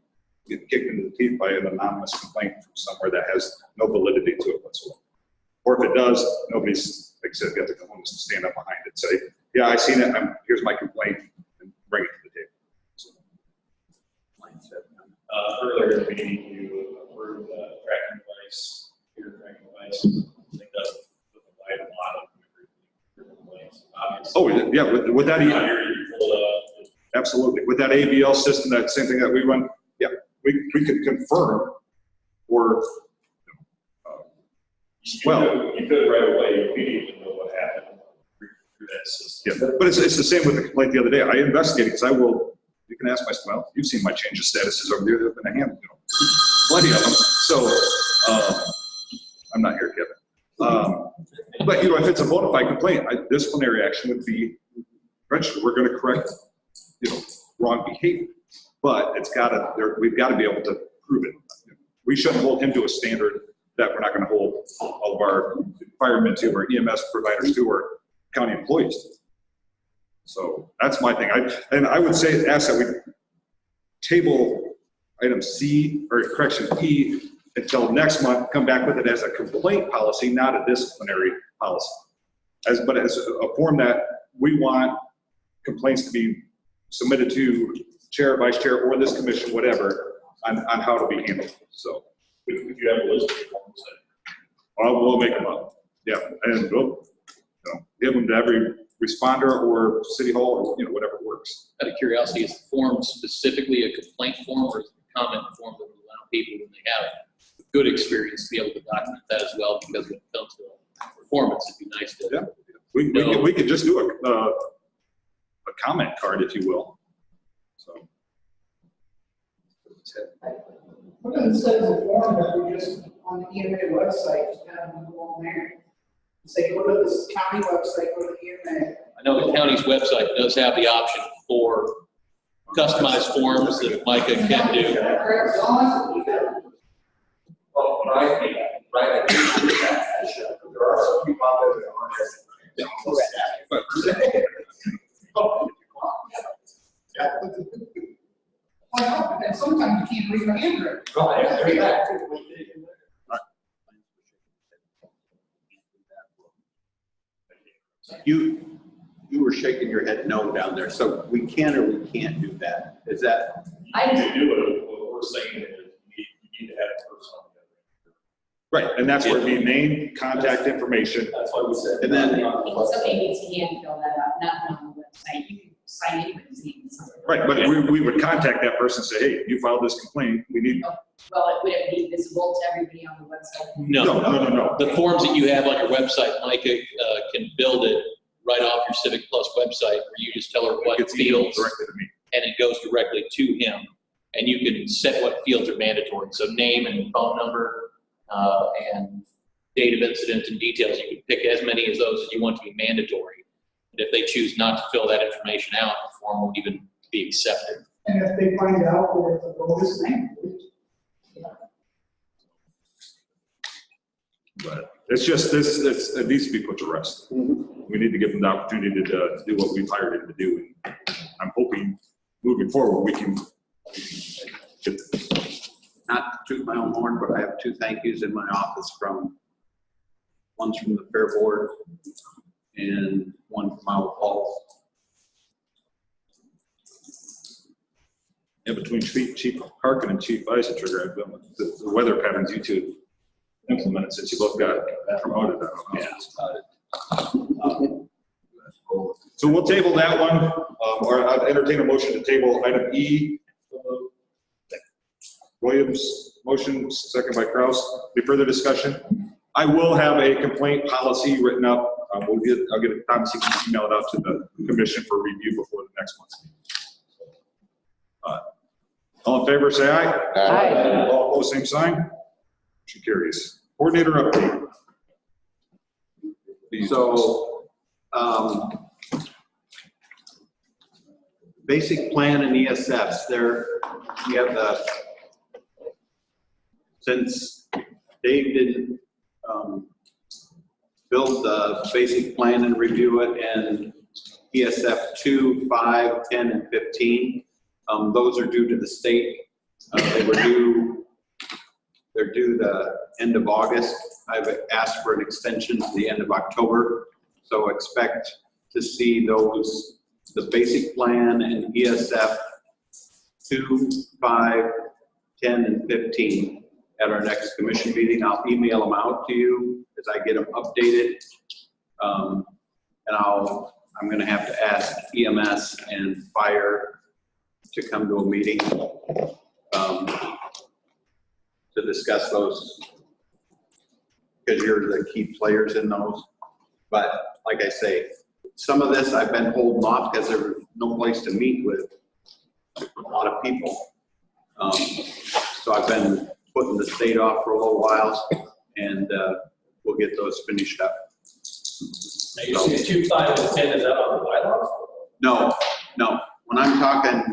getting kicked into the teeth by an anonymous complaint from somewhere that has no validity to it whatsoever. Or if it does, nobody's, like I said, got the cojones to stand up behind it and say, yeah, I seen it, here's my complaint, and bring it to the table. So. Earlier in the meeting, you approved tracking device, ear tracking device. I think that's provide a lot of complaints. Oh, yeah, with that, absolutely. With that ABL system, that same thing that we run, yeah, we could confirm or, you could right away immediately know what happened through that system. Yeah, but it's the same with the complaint the other day. I investigated because you can ask myself, well, you've seen my change of statuses over there. There's been a handful, plenty of them. So I'm not here, Kevin. But if it's a bona fide complaint, disciplinary action would be registered. We're going to correct, wrong behavior. But we've got to be able to prove it. We shouldn't hold him to a standard that we're not going to hold all of our firemen to, our EMS providers to, or county employees to. So that's my thing. I would ask that we table item C, or correction E, until next month, come back with it as a complaint policy, not a disciplinary policy. But as a form that we want complaints to be submitted to chair, vice chair, or this commission, whatever, on how to be handled. So. If you have a list of forms, we'll make them up. Yeah, and we'll give them to every responder or city hall, or whatever works. Out of curiosity, is the form specifically a complaint form, or is it a comment form that would allow people, when they have a good experience, to be able to document that as well? Because when it comes to performance, it'd be nice to. Yeah, we could just do a comment card, if you will. So. What if instead of the form that we just on the EMA website, just have them go on there? Say, go to this county website, go to the EMA. I know the county's website does have the option for customized forms that Micah can do. Well, when I think, right, I think there are some people out there that aren't. Why not? But then sometimes you can't read my handwriting. You were shaking your head no down there, so we can or we can't do that. Is that? I can do it. What we're saying is you need to have a person on the Right, and that's where it be name, contact information. That's why we said. And then somebody needs to hand fill that out, not on the website. You can sign anybody's name. Right, but we would contact that person and say, hey, you filed this complaint, we need. Well, would it be visible to everybody on the website? No. The forms that you have on your website, Micah can build it right off your Civic Plus website, where you just tell her what fields, directly to me, and it goes directly to him. And you can set what fields are mandatory. So name and phone number and date of incident and details. You can pick as many of those as you want to be mandatory. And if they choose not to fill that information out, the form won't even be accepted. And if they find out that it's a bogus name. But it's just it needs to be put to rest. We need to give them the opportunity to do what we've hired him to do. And I'm hoping moving forward we can get this. Not to toot my own horn, but I have 2 thank yous in my office one's from the Fair Board and one from Iowa Falls. Yeah, between Chief Harkin and Chief Eisentrigger, the weather patterns you two implemented since you both got promoted. So we'll table that one, or I'd entertain a motion to table item E. Williams, motion, second by Kraus. Any further discussion? I will have a complaint policy written up. I'll get it, Thomas, you can email it out to the commission for review before the next month's meeting. All in favor, say aye. Aye. All opposed, same sign. Motion carries. Coordinator update. So, basic plan and ESFs, we have since Dave didn't build the basic plan and review it, and ESF 2, 5, 10, and 15, those are due to the state. They're due the end of August. I've asked for an extension to the end of October, so expect to see those, the basic plan and ESF 2, 5, 10, and 15 at our next commission meeting. I'll email them out to you as I get them updated. And I'm gonna have to ask EMS and fire to come to a meeting to discuss those, because you're the key players in those. But like I say, some of this I've been holding off because there's no place to meet with a lot of people. So I've been putting the state off for a little while, and we'll get those finished up. Now you see 2, 5, and 10, is that on the bylaws? No, no. When I'm talking,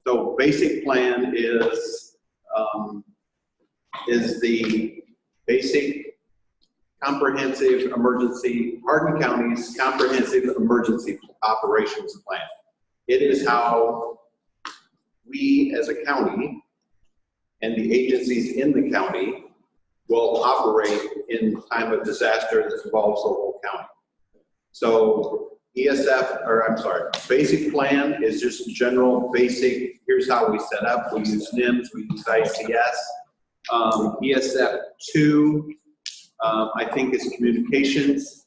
so basic plan is the basic comprehensive emergency, Hardin County's comprehensive emergency operations plan. It is how we as a county and the agencies in the county will operate in time of disaster that involves the whole county. So basic plan is just general basic, here's how we set up. We use NIMS, we use ICS. ESF 2, I think is communications.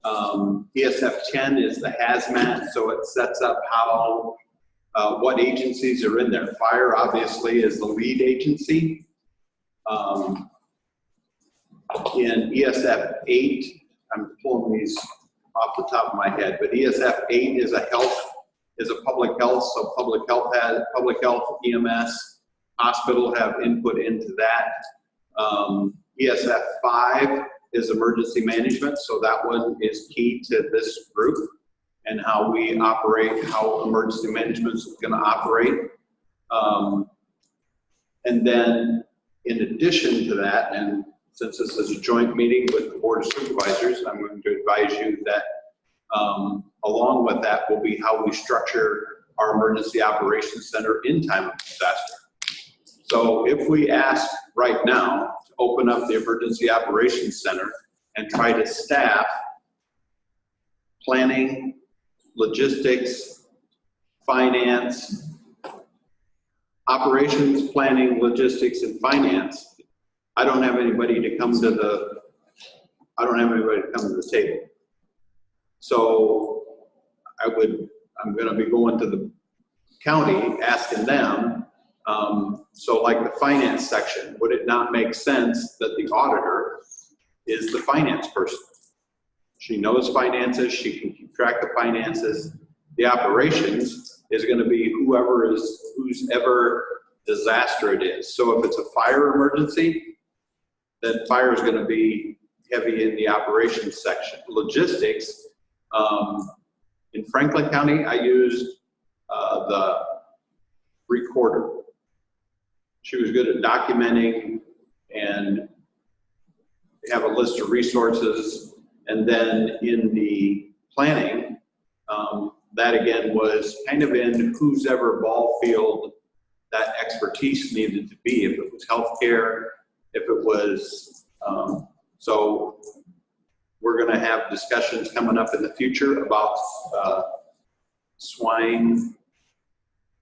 ESF 10 is the hazmat, so it sets up how, what agencies are in there. Fire obviously is the lead agency. In ESF 8, I'm pulling these off the top of my head, but ESF 8 is a public health, so public health, EMS, hospital have input into that. ESF 5 is emergency management, so that one is key to this group and how we operate, how emergency management is going to operate. And then in addition to that, and since this is a joint meeting with the Board of Supervisors, I'm going to advise you that along with that will be how we structure our emergency operations center in time of disaster. So if we ask right now to open up the emergency operations center and try to staff planning, logistics, finance, operations, planning, logistics, and finance, I don't have anybody to come to the table. So I'm going to be going to the county asking them, so like the finance section, would it not make sense that the auditor is the finance person? She knows finances, she can keep track of finances. The operations is going to be whose ever disaster it is. So if it's a fire emergency, then fire is going to be heavy in the operations section. Logistics, in Franklin County, I used the recorder. She was good at documenting and have a list of resources. And then in the planning, that again was kind of in whose ever ball field that expertise needed to be. If it was healthcare, if it was, so we're going to have discussions coming up in the future about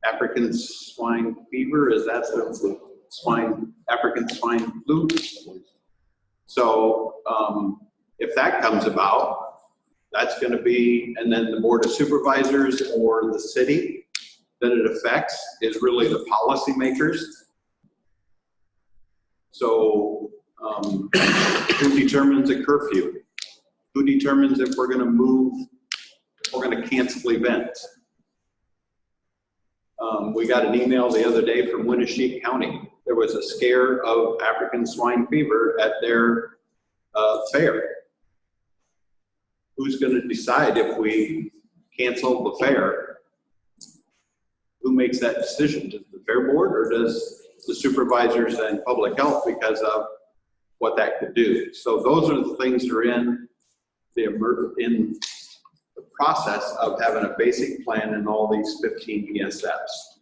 African swine fever. Is that the African swine flu? So if that comes about, that's going to be, and then the Board of Supervisors or the city that it affects is really the policymakers. So who determines a curfew? Who determines if we're going to move, if we're going to cancel events? We got an email the other day from Winneshiek County. There was a scare of African swine fever at their fair. Who's going to decide if we cancel the fair who makes that decision? Does the fair board or does the supervisors and public health, because of what that could do? So those are the things that are in the process of having a basic plan in all these 15 ESFs.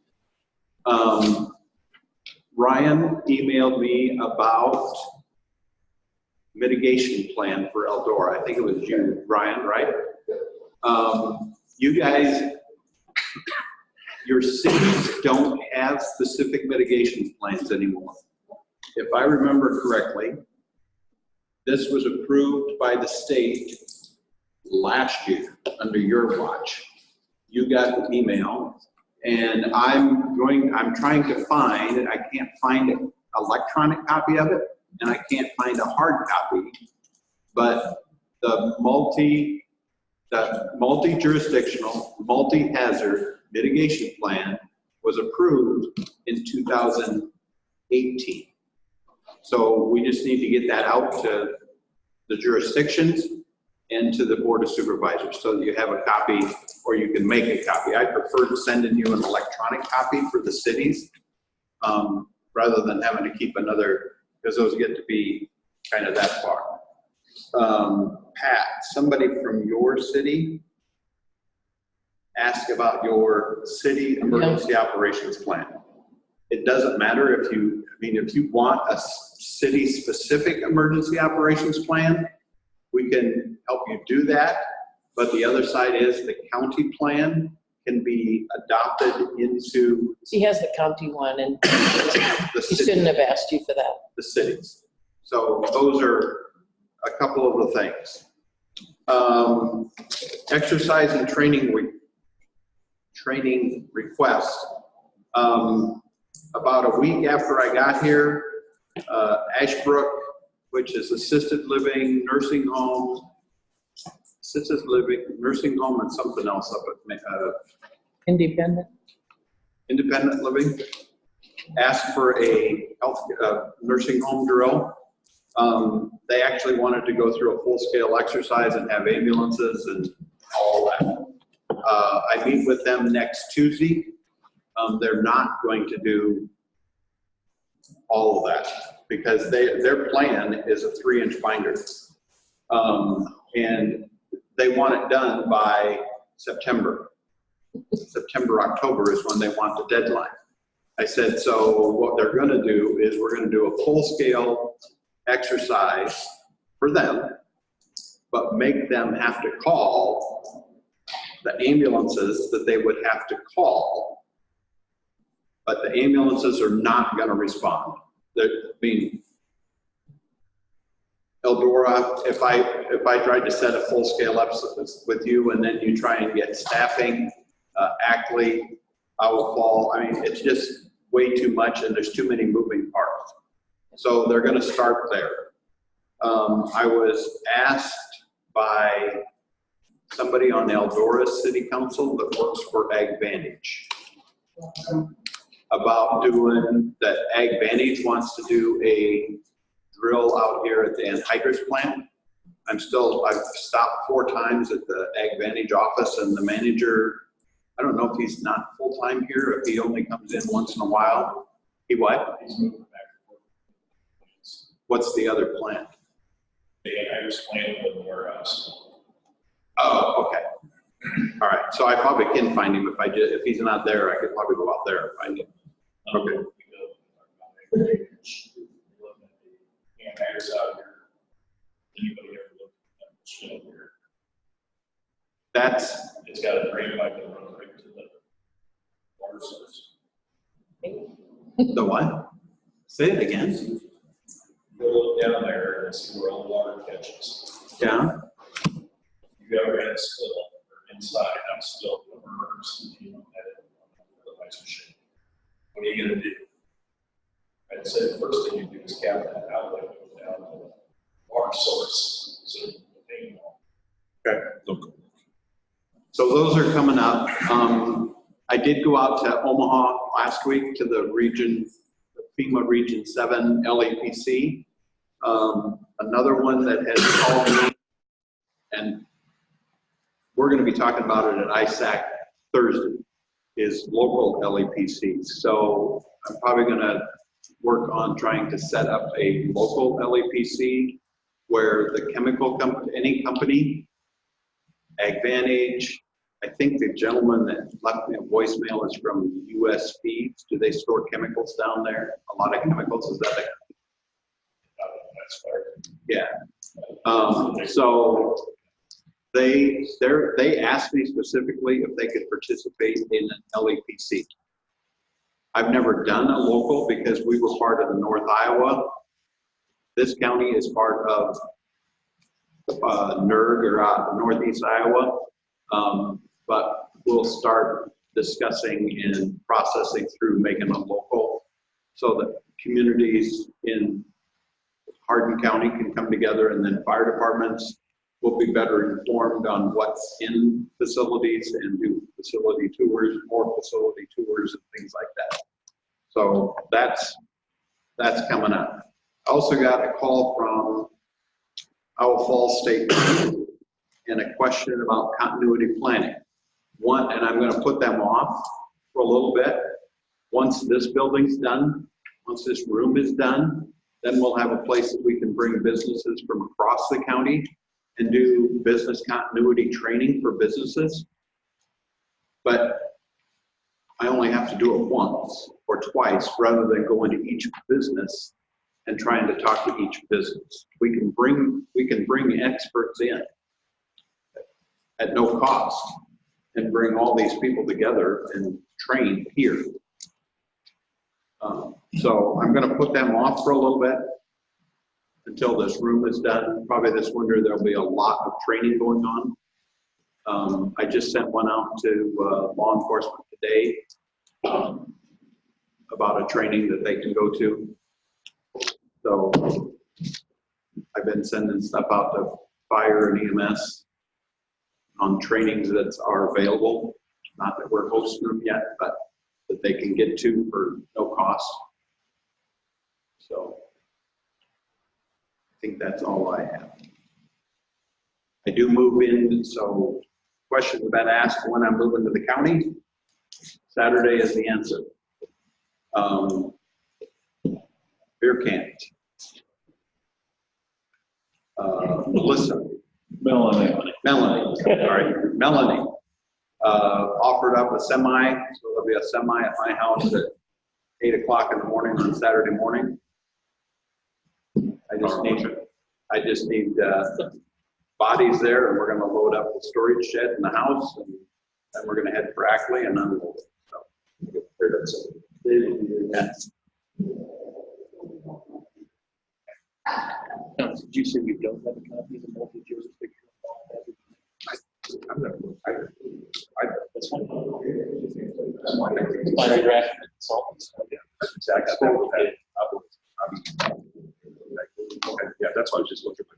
Ryan emailed me about mitigation plan for Eldora. I think it was you, Ryan, right? You guys, your cities don't have specific mitigation plans anymore. If I remember correctly, this was approved by the state last year under your watch. You got the email, and I'm trying to find, and I can't find an electronic copy of it, and I can't find a hard copy, but the multi-jurisdictional, multi-hazard mitigation plan was approved in 2018. So we just need to get that out to the jurisdictions and to the Board of Supervisors so that you have a copy or you can make a copy. I prefer to sending you an electronic copy for the cities rather than having to keep another, because those get to be kind of that far. Pat, somebody from your city asked about your city emergency operations plan. It doesn't matter if you want a city-specific emergency operations plan, we can help you do that. But the other side is the county plan can be adopted into. She has the county one, and he shouldn't have asked you for that. The cities. So those are a couple of the things. Exercise and training requests. About a week after I got here, Ashbrook, which is assisted living, nursing home, and something else up at Independent living, asked for a nursing home drill. They actually wanted to go through a full-scale exercise and have ambulances and all that. I meet with them next Tuesday. They're not going to do all of that because their plan is a 3-inch binder. And they want it done by September. October is when they want the deadline. I said, so what they're going to do is we're going to do a full-scale exercise for them, but make them have to call the ambulances that they would have to call, but the ambulances are not going to respond. Eldora, if I tried to set a full-scale episode with you and then you try and get staffing, Ackley, I will call. I mean, it's just way too much and there's too many moving parts. So they're going to start there. I was asked by somebody on Eldora City Council that works for Ag Vantage about doing that. Ag Vantage wants to do a drill out here at the anhydrous plant. I've stopped 4 times at the Ag Vantage office, and the manager, I don't know if he's not full-time here, if he only comes in once in a while. He what? He's moving back and forth. What's the other plant? The anhydrous plant with the warehouse. Oh, okay. All right. So I probably can find him if he's not there. I could probably go out there and find him. Okay. Anhydrous out here. Anybody ever look at that shit here? It's got a drain pipe that runs right to the water source. The what? Say it again. Go look down there and see where all the water catches. Yeah. You ever had a spill or inside out spill or you know, otherwise you should. What are you gonna do? I'd say the first thing you do is cap that outlet down to the water source. So the thing. Okay. So those are coming up. I did go out to Omaha last week to the FEMA Region 7 LAPC. Another one that has called me, and we're going to be talking about it at ISAC Thursday. is local LEPCs. So I'm probably gonna work on trying to set up a local LEPC where the chemical company, any company, AgVantage, I think the gentleman that left me a voicemail is from US Feeds. Do they store chemicals down there? A lot of chemicals, is that it? That's fair. Yeah. So they asked me specifically if they could participate in an LEPC. I've never done a local because we were part of the North Iowa. This county is part of NERG or Northeast Iowa. But we'll start discussing and processing through making a local so that communities in Hardin County can come together, and then fire departments will be better informed on what's in facilities and do facility tours, more facility tours and things like that. So that's coming up. I also got a call from Iowa Falls State and a question about continuity planning. One, and I'm gonna put them off for a little bit. Once this building's done, once this room is done, then we'll have a place that we can bring businesses from across the county and do business continuity training for businesses. But I only have to do it once or twice rather than go into each business and trying to talk to each business. We can bring experts in at no cost and bring all these people together and train here. So I'm gonna put them off for a little bit until this room is done. Probably this winter there'll be a lot of training going on. I just sent one out to law enforcement today about a training that they can go to. So I've been sending stuff out to fire and EMS on trainings that are available. Not that we're hosting them yet, but that they can get to for no cost. So I think that's all I have. I do move in, so questions have been asked when I'm moving to the county. Saturday is the answer. Beer can. Melissa. Melanie, sorry, Melanie, offered up a semi, so there'll be a semi at my house at 8 o'clock in the morning on Saturday morning. I just need bodies there, and we're gonna load up the storage shed in the house, and then we're gonna head for Ackley and unload it. So, yes. Now, did you say you don't have a copy of the multi-jurisdiction? That's fine. Final draft consultants. Yeah, that's exactly what that. Yeah, that's why I was just looking at.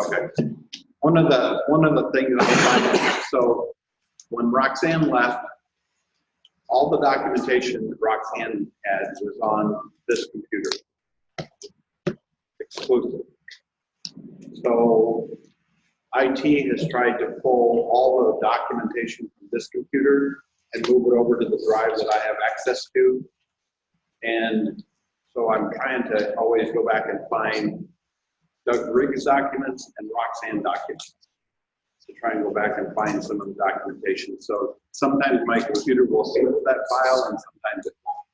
Okay. One of the things I find, so when Roxanne left, all the documentation that Roxanne had was on this computer. Exclusive. So IT has tried to pull all the documentation from this computer and move it over to the drive that I have access to. And so I'm trying to always go back and find Doug Riggs documents and Roxanne documents to try and go back and find some of the documentation. So sometimes my computer will save that file and sometimes it won't.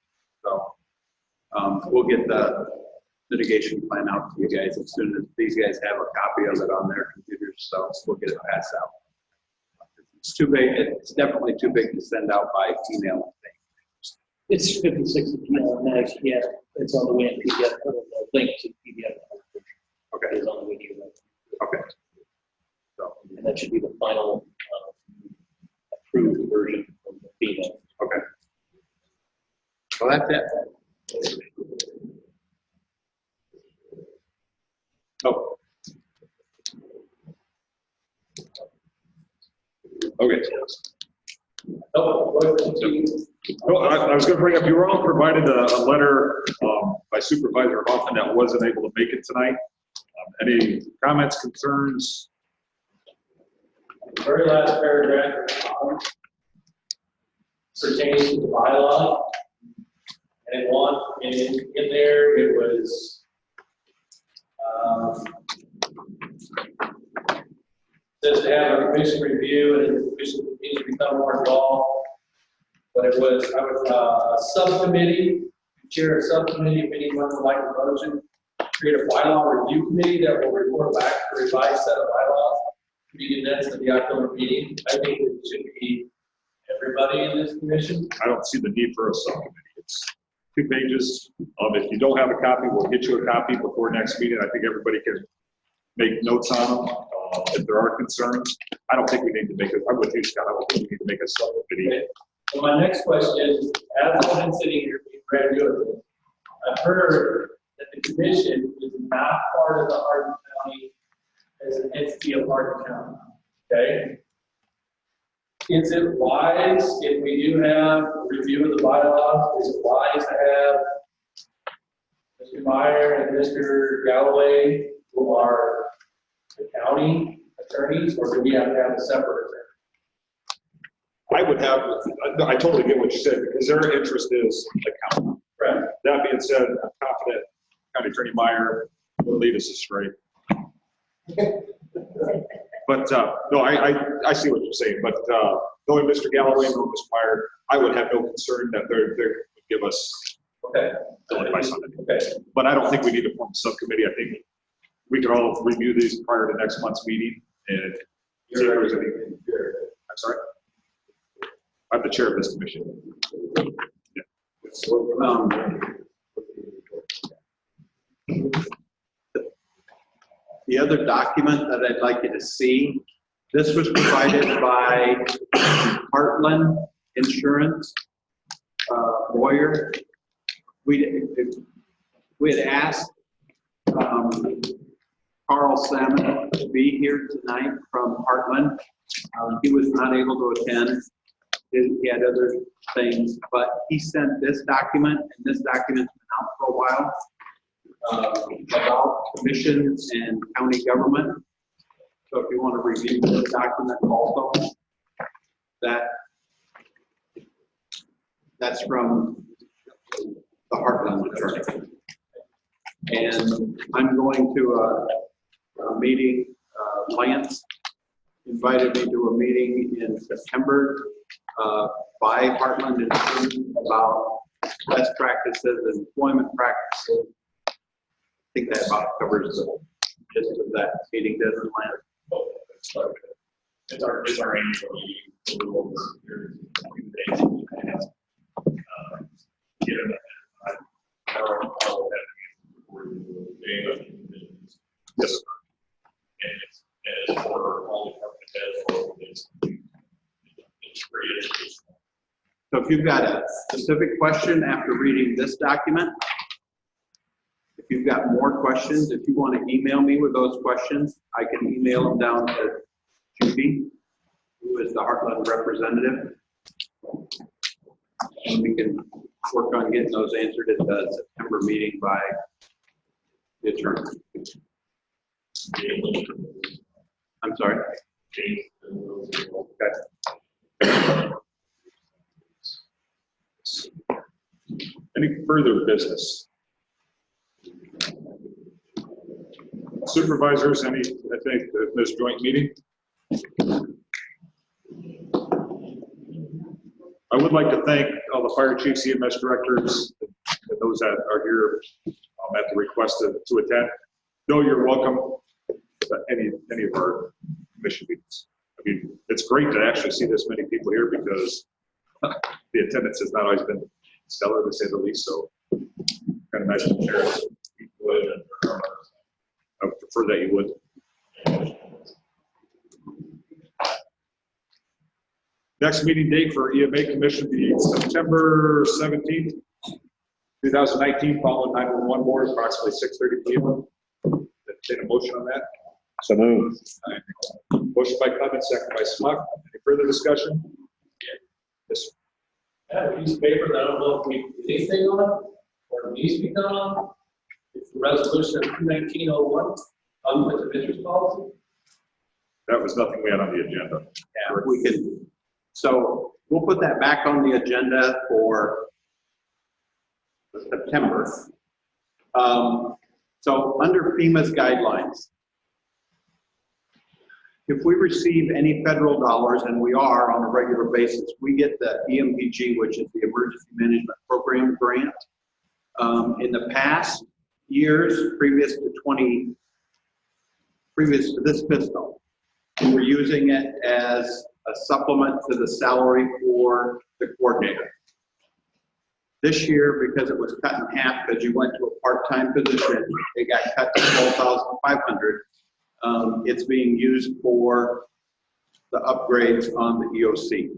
So we'll get the litigation plan out to you guys as soon as these guys have a copy of it on their computers, so we'll get it passed out. It's too big, it's definitely too big to send out by email. It's 56 PL max, yeah, it's on the way in PDF, the link to PDF. Okay. Is on the way to you. Okay. So. And that should be the final approved version of the FEMA. Okay. Well, that's it. Oh. Okay. I was going to bring up, you were all provided a letter by Supervisor Hoffman that wasn't able to make it tonight. Any comments, concerns? Very last paragraph, pertaining to the bylaw. And in there, it was, says to have a commission review and the commission continues to become more involved. But it was, I was a subcommittee, chair a subcommittee, if anyone would like a motion, create a bylaw review committee that will report back a revised set of bylaws to be condensed at the October meeting. I think it should be everybody in this commission. I don't see the need for a subcommittee. It's 2 pages. If you don't have a copy, we'll get you a copy before next meeting. I think everybody can make notes on them. If there are concerns, I don't think we need to make it. I'm with you, Scott. I don't think we need to make a subcommittee. Okay. So my next question is, as I've been sitting here being graduated, I've heard that the commission is not part of the Hardin County as an entity of Hardin County. Okay? Is it wise, if we do have a review of the bylaws, is it wise to have Mr. Meyer and Mr. Galloway, who are the county attorneys, or do we have to have a separate attorney? I would have, I totally get what you said, because their interest is the county. Right. That being said, I'm confident County Attorney Meyer will lead us astray. But, no, I see what you're saying, but knowing Mr. Galloway and Mr. Meyer, I would have no concern that they would give us advice on it. Okay. But I don't think we need to form a subcommittee. I think we could all review these prior to next month's meeting and see if there's any. I'm sorry? I'm the chair of this commission. Yeah. The other document that I'd like you to see, this was provided by Heartland Insurance lawyer. We had asked Carl Salmon to be here tonight from Heartland. He was not able to attend. He had other things, but he sent this document, and this document's been out for a while, about commissions and county government. So if you want to review this document also, that's from the Heartland attorney. And I'm going to a meeting, Lance invited me to a meeting in September by Heartland Insurance about best practices and employment practices. I think that about covers the gist of that meeting, doesn't it, Lance? It's our annual meeting, a little over a few days. Yes. And it's for all department heads, it's pretty educational. So if you've got a specific question after reading this document, if you've got more questions, if you want to email me with those questions, I can email them down to Judy, who is the Heartland representative. And we can work on getting those answered at the September meeting by the attorney. I'm sorry? Okay. Any further business? Supervisors, I think this joint meeting. I would like to thank all the fire chiefs, EMS directors, and those that are here at the request to attend. No, you're welcome to any of our commission meetings. I mean, it's great to actually see this many people here because the attendance has not always been stellar, to say the least. So, kind of imagine the chairs would. I would prefer that you would. Next meeting date for EMA Commission be September 17th, 2019, following 911 board, approximately 6:30 p.m. Entertain a motion on that. So moved. Motion by Clemens, second by Smuck. Any further discussion? Yes. I have a piece of paper that I don't know if we did anything on, or needs to be done on. It's the resolution of 1901, conflict of interest policy. That was nothing we had on the agenda. Yeah, we can. So we'll put that back on the agenda for September. So under FEMA's guidelines, if we receive any federal dollars, and we are on a regular basis, we get the EMPG, which is the Emergency Management Program grant. In the past years, previous to this fiscal, we were using it as a supplement to the salary for the coordinator. This year, because it was cut in half, because you went to a part-time position, it got cut to $12,500. It's being used for the upgrades on the EOC.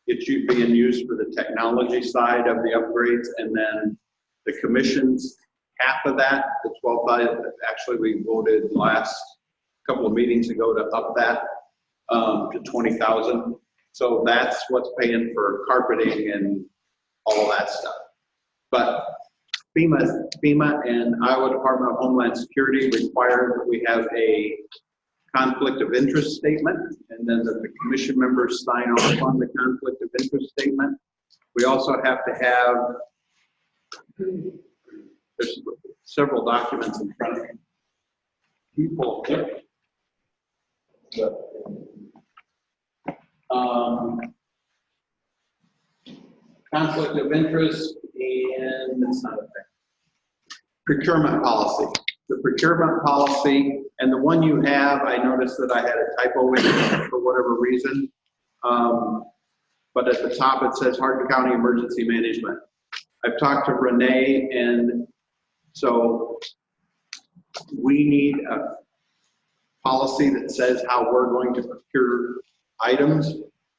It's being used for the technology side of the upgrades, and then the commission's half of that, the 12,000. Actually, we voted last couple of meetings ago to up that to 20,000. So that's what's paying for carpeting and all of that stuff. But FEMA and Iowa Department of Homeland Security require that we have a conflict of interest statement, and then that the commission members sign off on the conflict of interest statement. We also have to have, there's several documents in front of me. People, conflict of interest, and it's not a thing. Procurement policy. The procurement policy, and the one you have, I noticed that I had a typo in it for whatever reason. But at the top it says Hardin County Emergency Management. I've talked to Renee, and so we need a policy that says how we're going to procure items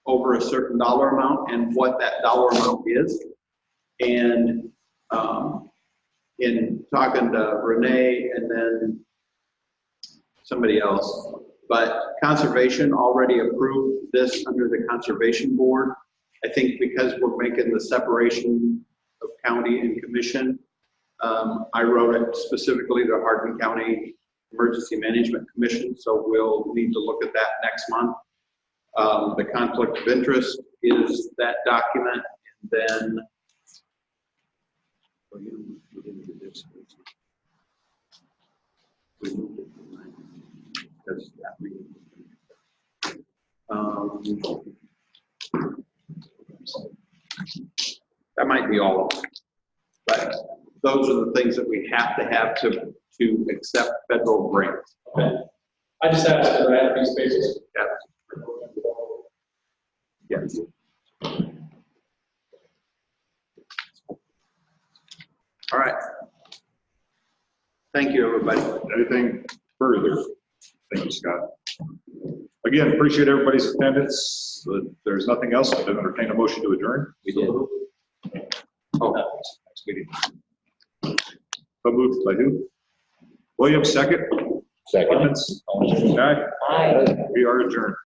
over a certain dollar amount and what that dollar amount is. And in talking to Renee and then somebody else, but Conservation already approved this under the Conservation Board. I think because we're making the separation of county and commission, I wrote it specifically to Hardin County Emergency Management Commission, so we'll need to look at that next month. The conflict of interest is that document, and then that might be all of them, but those are the things that we have to accept federal grants. Okay. I just asked if I have these spaces. Yes. All right. Thank you, everybody. Anything further? Thank you, Scott. Again, appreciate everybody's attendance. If there's nothing else, I'd entertain a motion to adjourn. We did. Oh, next meeting. So moved by who? Williams, second. Second. Clements, all in favor, say aye. Aye. We are adjourned.